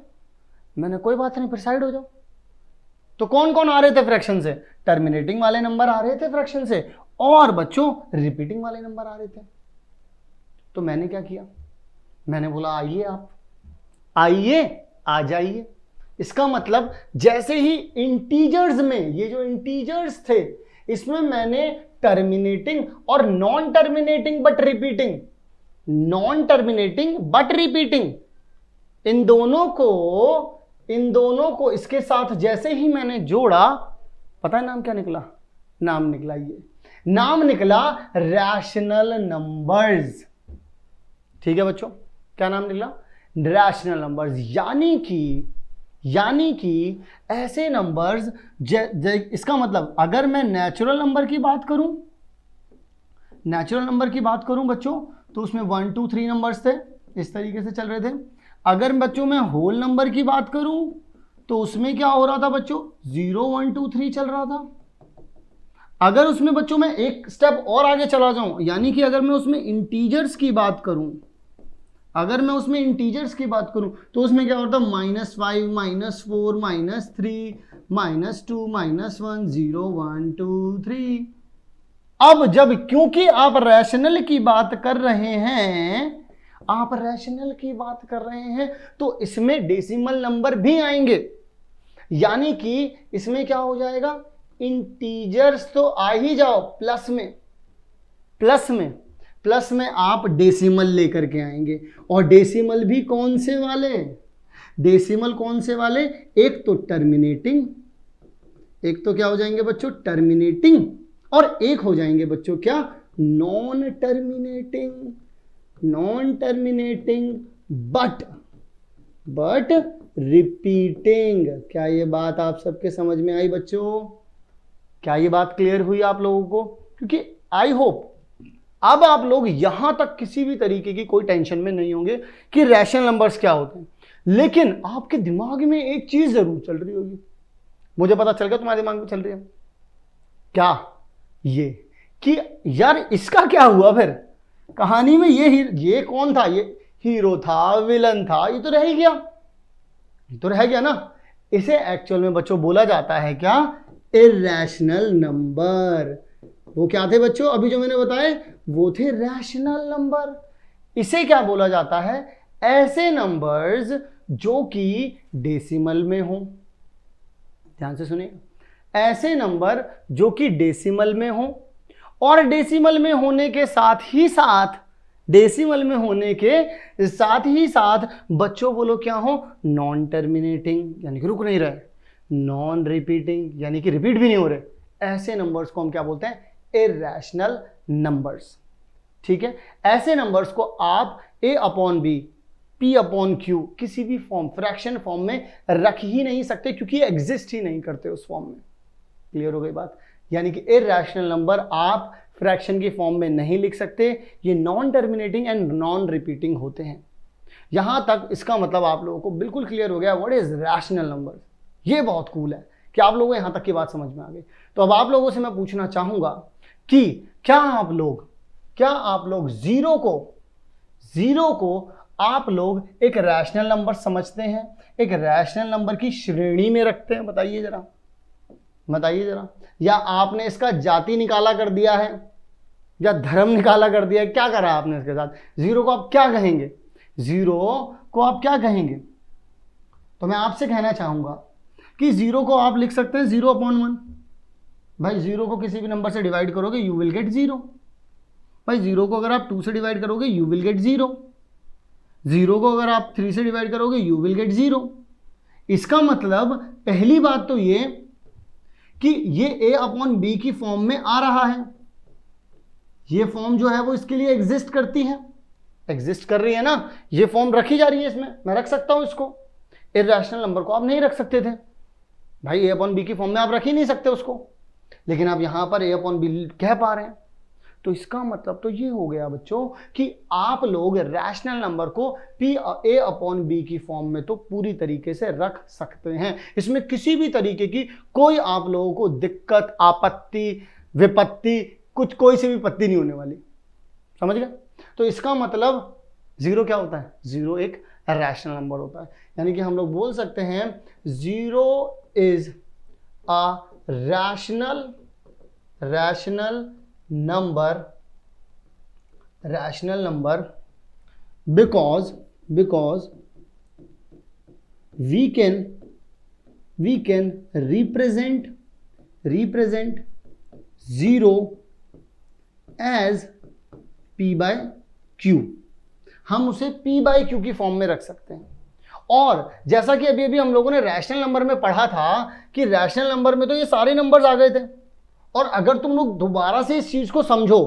मैंने कोई बात नहीं, प्रिसाइड हो जाओ। तो कौन कौन आ रहे थे फ्रैक्शन से? टर्मिनेटिंग वाले नंबर आ रहे थे फ्रैक्शन से, और बच्चों रिपीटिंग वाले नंबर आ रहे थे। तो मैंने क्या किया, मैंने बोला आइए आप, आइए, आ जाइए। इसका मतलब जैसे ही इंटीजर्स में, ये जो इंटीजर्स थे, इसमें मैंने टर्मिनेटिंग और non terminating but repeating, non terminating but repeating, इन दोनों को इसके साथ जैसे ही मैंने जोड़ा, पता है नाम क्या निकला? नाम निकला, ये नाम निकला रैशनल नंबर्स। ठीक है बच्चों, क्या नाम निकला? Rational numbers. यानी कि ऐसे नंबर्स, इसका मतलब अगर मैं नेचुरल नंबर की बात करूं, बच्चों, तो उसमें 1 2 3 नंबर्स थे, इस तरीके से चल रहे थे। अगर बच्चों मैं होल नंबर की बात करूं, तो उसमें क्या हो रहा था बच्चों? 0 1 2 3 चल रहा था। अगर उसमें बच्चों मैं एक स्टेप और आगे चला जाऊं, यानी कि अगर मैं उसमें इंटीजर्स की बात करूं, तो उसमें क्या होता? -5 -4 -3 -2 -1 0 1 2 3। अब जब, क्योंकि आप रैशनल की बात कर रहे हैं, तो इसमें डेसिमल नंबर भी आएंगे। यानी कि इसमें क्या हो जाएगा? इंटीजर्स तो आ ही जाओ, प्लस में आप डेसिमल लेकर के आएंगे। और डेसिमल भी कौन से वाले? एक तो टर्मिनेटिंग, एक तो क्या हो जाएंगे बच्चों? टर्मिनेटिंग, और एक हो जाएंगे बच्चों क्या? Non terminating but repeating. क्या ये बात आप सबके समझ में आई बच्चों? क्या ये बात क्लियर हुई आप लोगों को? क्योंकि आई होप अब आप लोग यहां तक किसी भी तरीके की कोई टेंशन में नहीं होंगे कि रैशनल नंबर्स क्या होते हैं। लेकिन आपके दिमाग में एक चीज जरूर चल रही होगी, मुझे पता चल गया तुम्हारे दिमाग में चल रही है। क्या? ये कि यार इसका क्या हुआ फिर? कहानी में ये कौन था? ये हीरो था, विलन था, ये तो रह गया ना। इसे एक्चुअल में बच्चों बोला जाता है क्या? Irrational number. वो क्या थे बच्चों? अभी जो मैंने बताए वो थे रैशनल नंबर। इसे क्या बोला जाता है? ऐसे नंबर्स जो कि डेसिमल में हो। ध्यान से सुनिए, ऐसे नंबर जो कि डेसिमल में हो, और डेसिमल में होने के साथ ही साथ बच्चों बोलो क्या हो? नॉन टर्मिनेटिंग, यानी कि रुक नहीं रहे, नॉन रिपीटिंग, यानी कि रिपीट भी नहीं हो रहे। ऐसे नंबर्स को हम क्या बोलते हैं? Irrational numbers. ठीक है, ऐसे नंबर्स को आप a/b, p/q किसी भी फॉर्म, फ्रैक्शन फॉर्म में रख ही नहीं सकते, क्योंकि एग्जिस्ट ही नहीं करते उस फॉर्म में। क्लियर हो गई बात? यानी कि इरैशनल नंबर आप फ्रैक्शन की फॉर्म में नहीं लिख सकते, ये non terminating and non repeating होते हैं। यहां तक इसका मतलब आप लोगों को बिल्कुल क्लियर हो गया व्हाट इज रैशनल नंबर। ये बहुत कूल है क्या आप लोगों को यहां तक की बात समझ में आ गई? तो अब आप लोगों से मैं पूछना चाहूंगा कि क्या आप लोग जीरो को आप लोग एक रैशनल नंबर समझते हैं, एक रैशनल नंबर की श्रेणी में रखते हैं? बताइए जरा, या आपने इसका जाति निकाला कर दिया है या धर्म निकाला कर दिया है? क्या करा आपने इसके साथ? जीरो को आप क्या कहेंगे? तो मैं आपसे कहना चाहूंगा कि जीरो को आप लिख सकते हैं 0/1। भाई जीरो को किसी भी नंबर से डिवाइड करोगे यू विल गेट 0। भाई जीरो को अगर आप 2 से डिवाइड करोगे यू विल गेट 0। जीरो को अगर आप 3 से डिवाइड करोगे यू विल गेट 0। इसका मतलब पहली बात तो ये कि ये a/b की फॉर्म में आ रहा है। ये फॉर्म जो है वो इसके लिए एग्जिस्ट कर रही है ना, ये फॉर्म रखी जा रही है इसमें, मैं रख सकता हूं इसको। इर्रेशनल नंबर को आप नहीं रख सकते थे भाई, a/b की फॉर्म में आप रख ही नहीं सकते उसको, लेकिन आप यहां पर a/b कह पा रहे हैं। तो इसका मतलब तो ये हो गया बच्चों कि आप लोग रैशनल नंबर को a/b की फॉर्म में तो पूरी तरीके से रख सकते हैं। इसमें किसी भी तरीके की कोई आप लोगों को दिक्कत, आपत्ति, विपत्ति, कोई सी विपत्ति नहीं होने वाली। समझ गए? तो इसका मतलब जीरो क्या होता है? जीरो एक रैशनल नंबर होता है, यानी कि हम लोग बोल सकते हैं zero is a rational number because we can represent zero as p/q। हम उसे p/q की फॉर्म में रख सकते हैं। और जैसा कि अभी हम लोगों ने रैशनल नंबर में पढ़ा था कि रैशनल नंबर में तो ये सारे नंबर्स आ गए थे, और अगर तुम लोग दोबारा से इस चीज को समझो,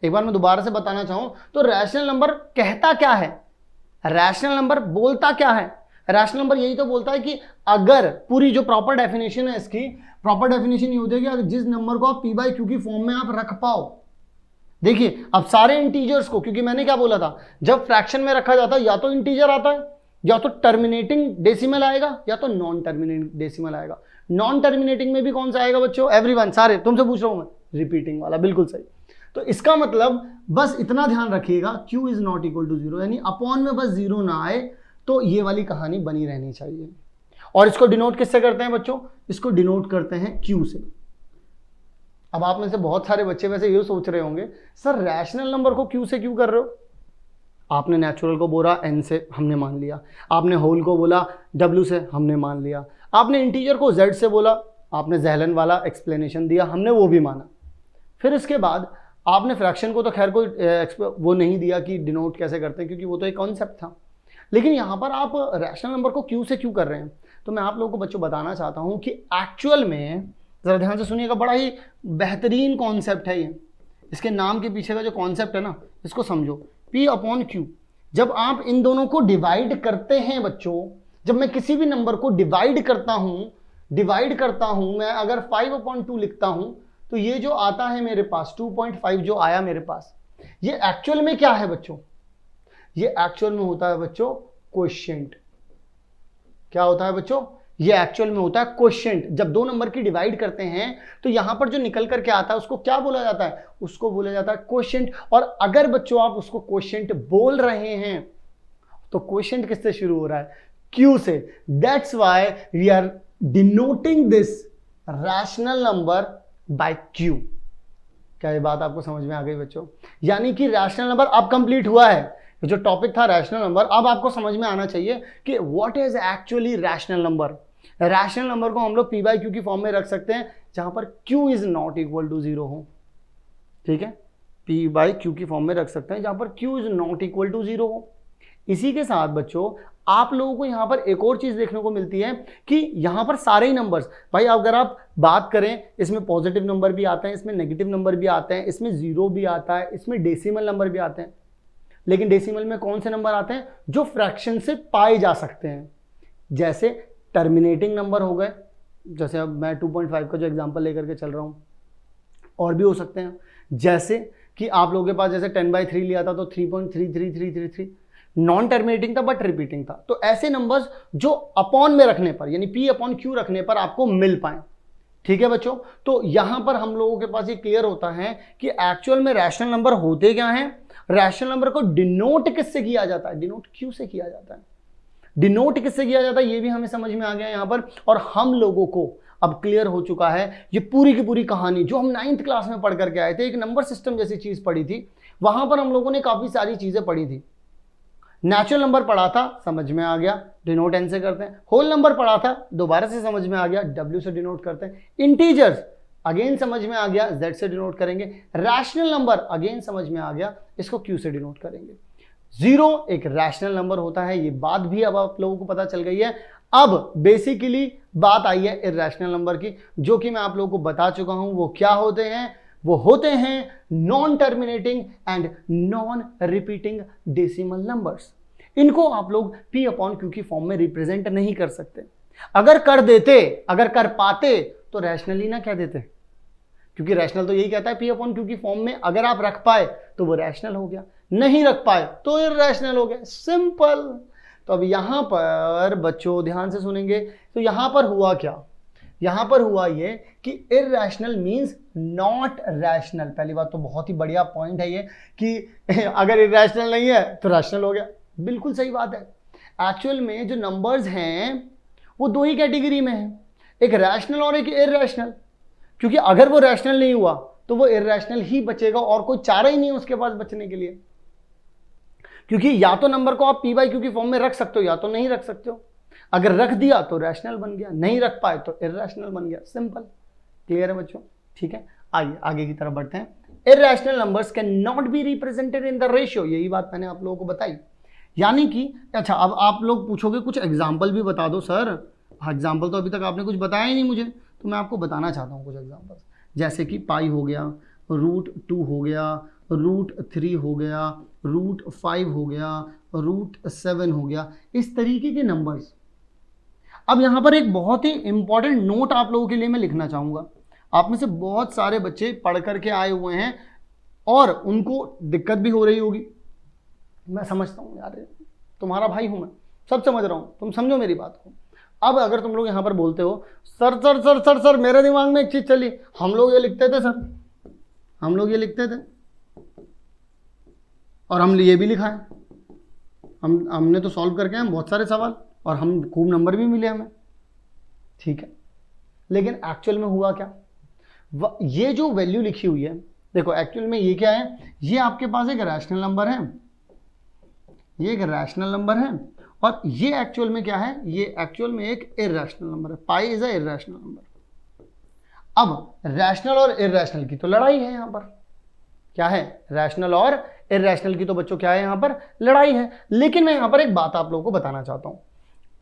एक बार मैं दोबारा से बताना चाहूं तो रैशनल नंबर कहता क्या है, रैशनल नंबर बोलता क्या है? रैशनल नंबर यही तो बोलता है कि अगर पूरी जो प्रॉपर डेफिनेशन है इसकी, प्रॉपर डेफिनेशन ये होती है कि जिस नंबर को आप p/q की फॉर्म में आप रख पाओ। देखिए अब सारे इंटीजर्स को, क्योंकि मैंने क्या बोला था, जब फ्रैक्शन में रखा जाता है या तो इंटीजर आता है, या तो टर्मिनेटिंग डेसिमल आएगा, या तो नॉन टर्मिनेटिंग डेसिमल आएगा। नॉन टर्मिनेटिंग में भी कौन सा आएगा बच्चों? एवरीवन, सारे, तुमसे पूछ रहा हूं मैं, रिपीटिंग वाला, बिल्कुल सही। तो इसका मतलब बस इतना ध्यान रखिएगा, q is not equal to 0, यानी अपॉन में बस 0 ना आए, तो ये वाली कहानी बनी रहनी चाहिए। और इसको डिनोट किससे करते हैं बच्चों? इसको डिनोट करते हैं q से। अब आप में से बहुत सारे बच्चे वैसे ये सोच रहे होंगे, सर रैशनल नंबर को q से क्यों कर रहे हो? आपने नेचुरल को बोला n से, हमने मान लिया। आपने होल को बोला w से, हमने मान लिया। आपने इंटीजर को z से बोला, आपने ज़ेहलन वाला एक्सप्लेनेशन दिया, हमने वो भी माना। फिर इसके बाद आपने फ्रैक्शन को तो खैर कोई वो नहीं दिया कि डिनोट कैसे करते हैं, क्योंकि वो तो एक कॉन्सेप्ट था। लेकिन यहाँ पर आप रैशनल नंबर को q से क्यों कर रहे हैं? तो मैं आप लोगों को बच्चों बताना चाहता हूँ कि एक्चुअल में, ज़रा ध्यान से सुनिएगा, बड़ा ही बेहतरीन कॉन्सेप्ट है ये। इसके नाम के पीछे का जो कॉन्सेप्ट है ना, इसको समझो, p/q। जब आप इन दोनों को डिवाइड करते हैं बच्चों, जब मैं किसी भी नंबर को डिवाइड करता हूं, मैं अगर 5/2 लिखता हूं, तो ये जो आता है मेरे पास 2.5 जो आया मेरे पास, ये एक्चुअल में क्या है बच्चों? ये एक्चुअल में होता है बच्चों क्वोशिएंट। क्या होता है बच्चों? ये एक्चुअल में होता है क्वोशिएंट। जब दो नंबर की डिवाइड करते हैं तो यहां पर जो निकल करके आता है उसको क्या बोला जाता है? उसको बोला जाता है क्वोशिएंट। और अगर बच्चों आप उसको क्वोशिएंट बोल रहे हैं तो क्वोशिएंट किससे शुरू हो रहा है? q से। That's why we are denoting this rational number by q। क्या ये बात आपको समझ में आ गई बच्चों? यानी कि रैशनल नंबर अब कंप्लीट हुआ है। जो टॉपिक था रैशनल नंबर, अब आपको समझ में आना चाहिए कि what is actually rational number. Rational number को हम लोग p/q की फॉर्म में रख सकते हैं जहां पर q is not equal to 0 हो। ठीक है, p/q की फॉर्म में रख सकते हैं जहां पर q is not equal to 0 हो। इसी के साथ बच्चों आप लोगों को यहां पर एक और चीज देखने को मिलती है कि यहां पर सारे ही नंबर्स, भाई अगर आप बात करें, इसमें पॉजिटिव नंबर भी आते हैं, इसमें नेगेटिव नंबर भी आते हैं, इसमें जीरो भी आता है, इसमें डेसिमल नंबर भी आते हैं। लेकिन डेसिमल में कौन से नंबर आते हैं? जो फ्रैक्शन से पाए जा सकते हैं, जैसे टर्मिनेटिंग नंबर हो गए, जैसे अब मैं 2.5 का जो एग्जांपल लेकर के चल रहा हूं, और भी हो सकते हैं। जैसे कि आप लोगों के पास जैसे 10/3 लिया था तो 3.33333 नॉन टर्मिनेटिंग था बट रिपीटिंग था। तो ऐसे नंबर्स जो अपॉन में रखने पर, यानी p/q रखने पर आपको मिल पाए, ठीक है बच्चों, तो यहां पर हम लोगों के पास ये क्लियर होता है कि एक्चुअल में रैशनल नंबर होते क्या हैं। रैशनल नंबर को डिनोट किससे किया जाता है, डिनोट क्यू से किया जाता है। डिनोट किससे किया जाता है ये भी हमें समझ में आ गया यहां पर। और हम लोगों को अब क्लियर हो चुका है ये पूरी की पूरी कहानी जो हम 9th क्लास में पढ़ करके आए थे, एक नंबर सिस्टम जैसी चीज पढ़ी थी, वहां पर हम लोगों ने काफी सारी चीजें पढ़ी थी। नेचुरल नंबर पढ़ा था, समझ में आ गया, डिनोट एन से करते हैं। होल नंबर पढ़ा था, दोबारा से समझ में आ गया, डब्ल्यू से डिनोट करते हैं। इंटीजर्स अगेन समझ में आ गया, जेड से डिनोट करेंगे। रैशनल नंबर अगेन समझ में आ गया, इसको क्यू से डिनोट करेंगे। जीरो एक रैशनल नंबर होता है, ये बात भी अब आप लोगों को पता चल गई है। अब बेसिकली बात आई है इर्रेशनल नंबर की, जो कि मैं आप लोगों को बता चुका हूं वो क्या होते हैं। वो होते हैं non terminating and non repeating decimal numbers. इनको आप लोग P अपॉन Q की फॉर्म में रिप्रेजेंट नहीं कर सकते। अगर कर देते, अगर कर पाते तो रैशनली ना कह देते, क्योंकि रैशनल तो यही कहता है P अपॉन Q की फॉर्म में अगर आप रख पाए तो वो रैशनल हो गया, नहीं रख पाए तो इर्रेशनल हो गया, सिंपल। तो अब यहां पर बच्चों ध्यान से सुनेंगे, तो यहां पर हुआ क्या, यहां पर हुआ ये कि इर्रेशनल मींस नॉट रैशनल। पहली बात तो बहुत ही बढ़िया पॉइंट है ये कि अगर इर्रेशनल नहीं है तो रैशनल हो गया, बिल्कुल सही बात है। एक्चुअल में जो नंबर्स हैं वो दो ही कैटेगरी में है, एक रैशनल और एक इर्रेशनल। क्योंकि अगर वो रैशनल नहीं हुआ तो वो इर्रेशनल ही बचेगा और कोई चारा ही नहीं है उसके पास बचने के लिए। क्योंकि या तो नंबर को आप P बाई Q की फॉर्म में रख सकते हो या तो नहीं रख सकते हो। अगर रख दिया तो रैशनल बन गया, नहीं रख पाए तो इर्रेशनल बन गया, सिंपल। क्लियर है बच्चों, ठीक है। आइए आगे की तरफ बढ़ते हैं। Irrational numbers can not be represented in the ratio, यही बात मैंने आप लोगों को बताई। यानी कि अच्छा, अब आप लोग पूछोगे कुछ एग्जाम्पल भी बता दो सर। एग्जाम्पल तो अभी तक आपने कुछ बताया ही नहीं मुझे, तो मैं आपको बताना चाहता हूँ कुछ एग्जाम्पल, जैसे कि पाई हो गया, √2 हो गया, √3 हो गया, √5 हो गया, √7 हो गया, इस तरीके के नंबर्स। अब यहाँ पर एक बहुत ही इंपॉर्टेंट नोट आप लोगों के लिए मैं लिखना चाहूँगा। आप में से बहुत सारे बच्चे पढ़ करके आए हुए हैं और उनको दिक्कत भी हो रही होगी, मैं समझता हूँ यार, तुम्हारा भाई हूँ मैं, सब समझ रहा हूँ, तुम समझो मेरी बात को। अब अगर तुम लोग यहाँ पर बोलते हो sir sir sir sir sir, मेरे दिमाग में एक चीज़ चली, हम लोग ये लिखते थे सर, हम लोग ये लिखते थे और हम ये भी लिखा है, हमने तो सॉल्व करके हम बहुत सारे सवाल और हम खूब नंबर भी मिले हमें, ठीक है। लेकिन एक्चुअल में हुआ क्या, ये जो वैल्यू लिखी हुई है, देखो एक्चुअल में ये क्या है, ये आपके पास एक रैशनल नंबर है, ये एक रैशनल नंबर है, और ये एक्चुअल में क्या है, ये एक्चुअल में एक इर्रेशनल नंबर है। Pi is a irrational number. अब रैशनल और इर्रेशनल की तो लड़ाई है, यहां पर क्या है, रैशनल और इर्रेशनल की तो बच्चों क्या है, यहां पर लड़ाई है। लेकिन मैं यहां पर एक बात आप लोगों को बताना चाहता हूं,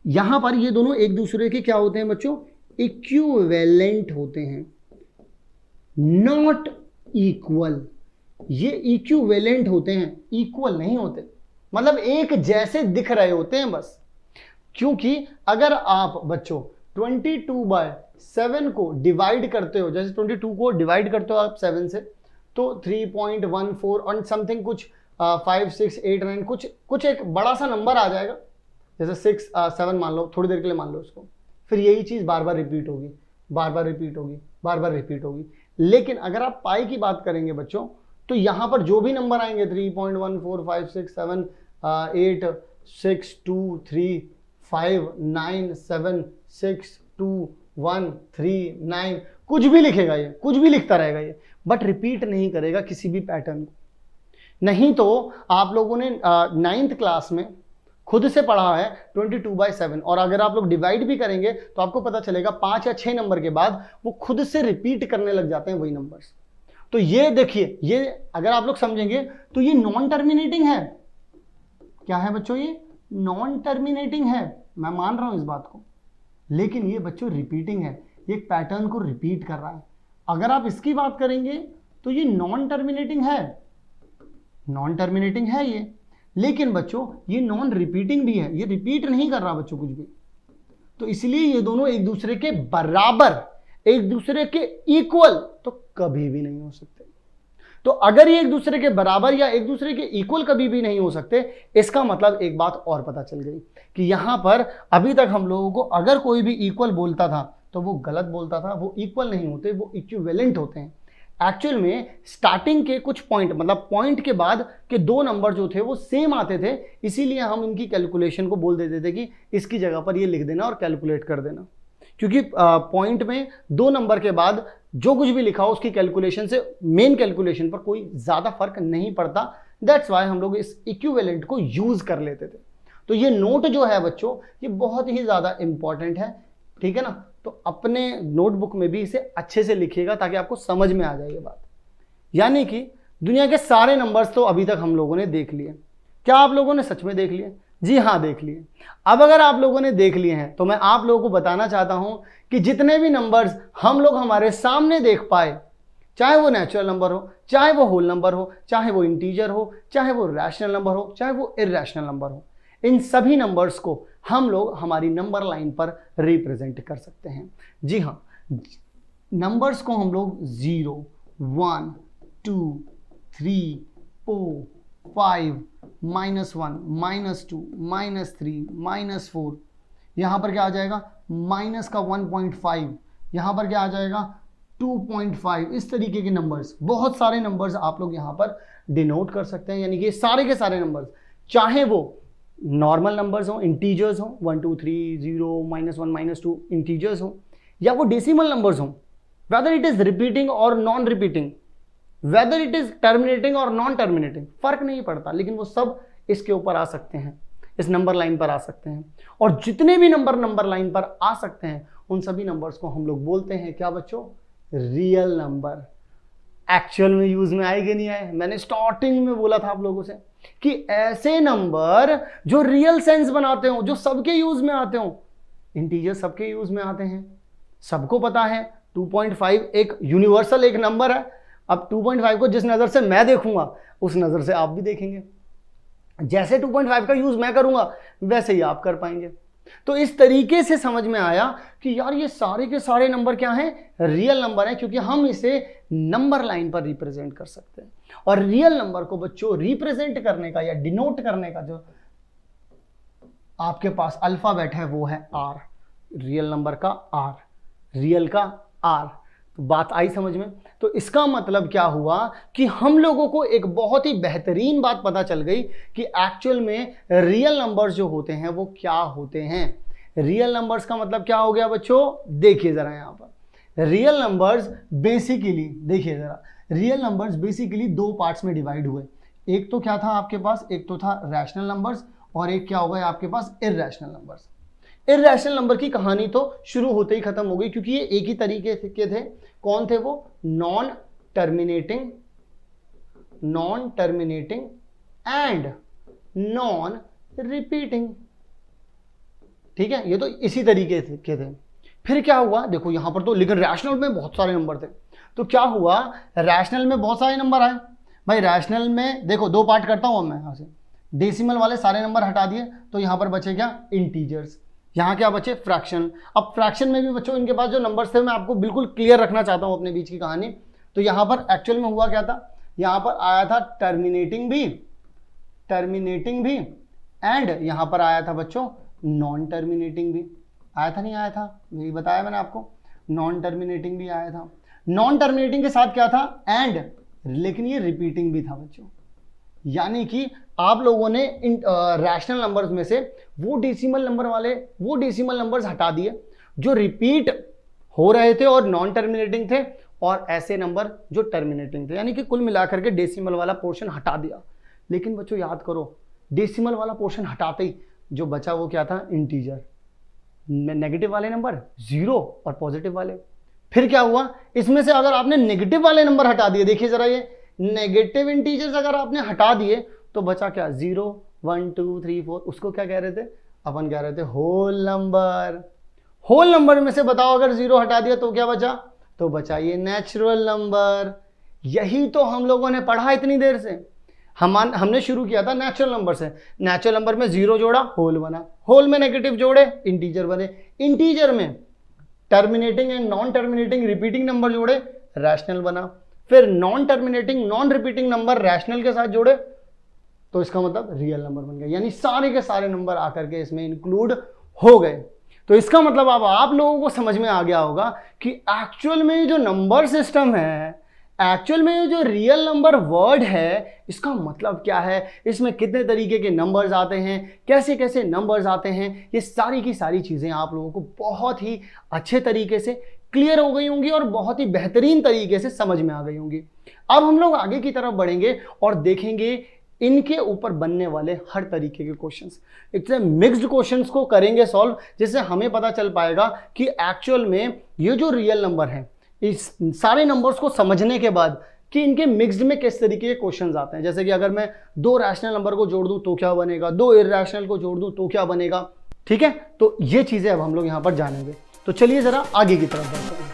यहां पर ये दोनों एक दूसरे के क्या होते हैं बच्चों, इक्विवेलेंट होते हैं, नॉट इक्वल। ये इक्विवेलेंट होते हैं, इक्वल नहीं होते, मतलब एक जैसे दिख रहे होते हैं बस। क्योंकि अगर आप बच्चों 22/7 को डिवाइड करते हो, जैसे 22 को डिवाइड करते हो आप 7 से, तो 3.14 और समथिंग कुछ 5, 6, 8, 9 कुछ एक बड़ा सा नंबर आ जाएगा, जैसे 6, 7 मान लो, थोड़ी देर के लिए मान लो इसको, फिर यही चीज़ बार बार रिपीट होगी, बार बार रिपीट होगी, बार बार रिपीट होगी। लेकिन अगर आप पाई की बात करेंगे बच्चों, तो यहाँ पर जो भी नंबर आएंगे 3.14, 5, 6, 7, 8, 6, 2, 3, 5, 9, 7, 6, 2, 1, 3, 9, कुछ भी लिखेगा ये, कुछ भी लिखता रहेगा ये, बट रिपीट नहीं करेगा किसी भी पैटर्न को। नहीं तो आप लोगों ने 9th क्लास में खुद से पढ़ा है 22/7, और अगर आप लोग डिवाइड भी करेंगे तो आपको पता चलेगा 5 या 6 नंबर के बाद वो खुद से रिपीट करने लग जाते हैं वही नंबर्स। तो ये देखिए, ये अगर आप लोग समझेंगे तो ये नॉन टर्मिनेटिंग है। क्या है बच्चों, ये नॉन टर्मिनेटिंग है, मैं मान रहा हूं इस बात को, लेकिन ये बच्चों रिपीटिंग है, ये एक पैटर्न को रिपीट कर रहा है। अगर आप इसकी बात करेंगे तो ये नॉन टर्मिनेटिंग है, नॉन टर्मिनेटिंग है ये, लेकिन बच्चों ये नॉन रिपीटिंग भी है, ये रिपीट नहीं कर रहा बच्चों कुछ भी। तो इसलिए ये दोनों एक दूसरे के बराबर, एक दूसरे के इक्वल तो कभी भी नहीं हो सकते। तो अगर ये एक दूसरे के बराबर या एक दूसरे के इक्वल कभी भी नहीं हो सकते, इसका मतलब एक बात और पता चल गई कि यहां पर अभी तक हम लोगों को अगर कोई भी इक्वल बोलता था तो वो गलत बोलता था, वो इक्वल नहीं होते, वो इक्विवेलेंट होते हैं। एक्चुअल में स्टार्टिंग के कुछ पॉइंट, मतलब पॉइंट के बाद के दो नंबर जो थे वो सेम आते थे, इसीलिए हम इनकी कैलकुलेशन को बोल देते थे कि इसकी जगह पर ये लिख देना और कैलकुलेट कर देना, क्योंकि पॉइंट में दो नंबर के बाद जो कुछ भी लिखा हो उसकी कैलकुलेशन से मेन कैलकुलेशन पर कोई ज्यादा फर्क नहीं पड़ता। दैट्स वाई हम लोग इस इक्विवेलेंट को यूज कर लेते थे। तो ये नोट जो है बच्चों, ये बहुत ही ज्यादा इंपॉर्टेंट है, ठीक है ना। तो अपने नोटबुक में भी इसे अच्छे से लिखिएगा ताकि आपको समझ में आ जाए ये बात। यानी कि दुनिया के सारे नंबर्स तो अभी तक हम लोगों ने देख लिए। क्या आप लोगों ने सच में देख लिए? जी हाँ, देख लिए। अब अगर आप लोगों ने देख लिए हैं तो मैं आप लोगों को बताना चाहता हूं कि जितने भी नंबर्स हम लोग हमारे सामने देख पाए, चाहे वो नेचुरल नंबर हो, चाहे वो होल नंबर हो, चाहे वो इंटीजर हो, चाहे वो रैशनल नंबर हो, चाहे वो इरैशनल नंबर हो, इन सभी नंबर्स को हम लोग हमारी नंबर लाइन पर रिप्रेजेंट कर सकते हैं। जी हाँ, नंबर्स को हम लोग 0, 1, 2, 3, 4, 5, -1, -2, -3, -4, यहां पर क्या आ जाएगा माइनस का 1.5, यहां पर क्या आ जाएगा 2.5, इस तरीके के नंबर्स, बहुत सारे नंबर्स आप लोग यहां पर डिनोट कर सकते हैं। यानी कि सारे के सारे नंबर्स, चाहे वो नॉर्मल नंबर्स हो, इंटीजर्स हो, 1 2 3 0 -1 -2 इंटीजर्स हो, या वो डेसिमल नंबर्स हो, वेदर इट इज रिपीटिंग और non repeating, whether it is terminating और नॉन टर्मिनेटिंग, फर्क नहीं पड़ता, लेकिन वो सब इसके ऊपर आ सकते हैं, इस नंबर लाइन पर आ सकते हैं। और जितने भी नंबर लाइन पर आ सकते हैं उन सभी नंबर्स को हम लोग बोलते हैं क्या बच्चों? Real number. एक्चुअल में यूज में आए कि नहीं आए? मैंने स्टार्टिंग में बोला था आप लोगों से कि ऐसे नंबर जो रियल सेंस बनाते हो, जो सबके यूज में आते हो, इंटीजर सबके यूज में आते हैं, सबको पता है 2.5 एक यूनिवर्सल एक नंबर है। अब 2.5 को जिस नजर से मैं देखूंगा उस नजर से आप भी देखेंगे, जैसे 2.5 का यूज मैं करूंगा वैसे ही आप कर पाएंगे। तो इस तरीके से समझ में आया कि यार ये सारे के सारे नंबर क्या हैं? रियल नंबर है, क्योंकि हम इसे नंबर लाइन पर रिप्रेजेंट कर सकते हैं। और रियल नंबर को बच्चों रिप्रेजेंट करने का या डिनोट करने का जो आपके पास अल्फाबेट है वो है आर। रियल नंबर का आर, रियल का आर। तो बात आई समझ में? तो इसका मतलब क्या हुआ कि हम लोगों को एक बहुत ही बेहतरीन बात पता चल गई कि एक्चुअल में रियल नंबर्स जो होते हैं वो क्या होते हैं। रियल नंबर्स का मतलब क्या हो गया बच्चों? देखिए जरा यहां पर, रियल नंबर्स बेसिकली, देखिए जरा, रियल नंबर्स बेसिकली दो पार्ट्स में डिवाइड हुए। एक तो क्या था आपके पास? एक तो था रैशनल नंबर्स और एक क्या हो गया आपके पास? Irrational numbers. इरैशनल नंबर की कहानी तो शुरू होते ही खत्म हो गई, क्योंकि ये एक ही तरीके के थे। कौन थे वो? Non terminating and non repeating. ठीक है, ये तो इसी तरीके के थे। फिर क्या हुआ? देखो यहां पर तो, लेकिन रैशनल में बहुत सारे नंबर थे। तो क्या हुआ? रैशनल में बहुत सारे नंबर आए भाई। रैशनल में देखो दो पार्ट करता हूं मैं यहां से, डेसिमल वाले सारे नंबर हटा दिए तो यहां पर बचे क्या? इंटीजर्स। यहां क्या बचे? फ्रैक्शन। अब फ्रैक्शन में भी बच्चों इनके पास जो नंबर्स थे मैं आपको बिल्कुल क्लियर रखना चाहता हूं अपने बीच की कहानी। तो यहां पर एक्चुअल में हुआ क्या था? यहां पर आया था टर्मिनेटिंग भी एंड यहां पर आया था बच्चों नॉन टर्मिनेटिंग भी। आया था नहीं आया था? यही बताया मैंने आपको, नॉन टर्मिनेटिंग भी आया था। नॉन टर्मिनेटिंग के साथ क्या था? एंड, लेकिन ये रिपीटिंग भी था बच्चों। यानी कि आप लोगों ने रैशनल नंबर्स में से वो डेसिमल नंबर्स हटा दिए जो रिपीट हो रहे थे और नॉन टर्मिनेटिंग थे, और ऐसे नंबर जो टर्मिनेटिंग थे, यानी कि कुल मिलाकर के डेसिमल वाला पोर्शन हटा दिया। लेकिन बच्चों याद करो, डेसिमल वाला पोर्शन हटाते ही जो बचा वो क्या था? इंटीजर। नेगेटिव वाले नंबर 0 और पॉजिटिव वाले। फिर क्या हुआ? इसमें से अगर आपने नेगेटिव वाले नंबर हटा दिए, देखिए जरा, ये नेगेटिव इंटीजर्स अगर आपने हटा दिए तो बचा क्या? 0 1 2 3 4। उसको क्या कह रहे थे? अपन कह रहे थे होल नंबर। होल नंबर में से बताओ अगर 0 हटा दिया तो क्या बचा? तो बचा ये नेचुरल नंबर। यही तो हम लोगों ने पढ़ा इतनी देर से। हमने शुरू किया था नेचुरल नंबर से। नेचुरल नंबर में 0 जोड़ा, होल बना। होल में नेगेटिव जोड़े, इंटीजर बने। इंटीजर में terminating and non terminating repeating number जोड़े, रैशनल बना। फिर non terminating non repeating number rational के साथ जोड़े तो इसका मतलब रियल नंबर बन गया। यानी सारे के सारे नंबर आकर के इसमें इंक्लूड हो गए। तो इसका मतलब अब आप लोगों को समझ में आ गया होगा कि एक्चुअल में ये जो नंबर सिस्टम है, एक्चुअल में ये जो रियल नंबर वर्ड है, इसका मतलब क्या है, इसमें कितने तरीके के नंबर्स आते हैं, कैसे कैसे नंबर्स आते हैं, ये सारी की सारी चीज़ें आप लोगों को बहुत ही अच्छे तरीके से क्लियर हो गई होंगी और बहुत ही बेहतरीन तरीके से समझ में आ गई होंगी। अब हम लोग आगे की तरफ बढ़ेंगे और देखेंगे इनके ऊपर बनने वाले हर तरीके के क्वेश्चंस। इतने मिक्स्ड क्वेश्चंस को करेंगे सॉल्व, जिससे हमें पता चल पाएगा कि एक्चुअल में ये जो रियल नंबर है, इस सारे नंबर्स को समझने के बाद कि इनके मिक्स्ड में किस तरीके के क्वेश्चंस आते हैं। जैसे कि अगर मैं 2 रैशनल नंबर को जोड़ दूं तो क्या बनेगा, 2 इर्रेशनल को जोड़ दूं तो क्या बनेगा। ठीक है, तो ये चीजें अब हम लोग यहां पर जानेंगे। तो चलिए जरा आगे की तरफ बढ़ते हैं।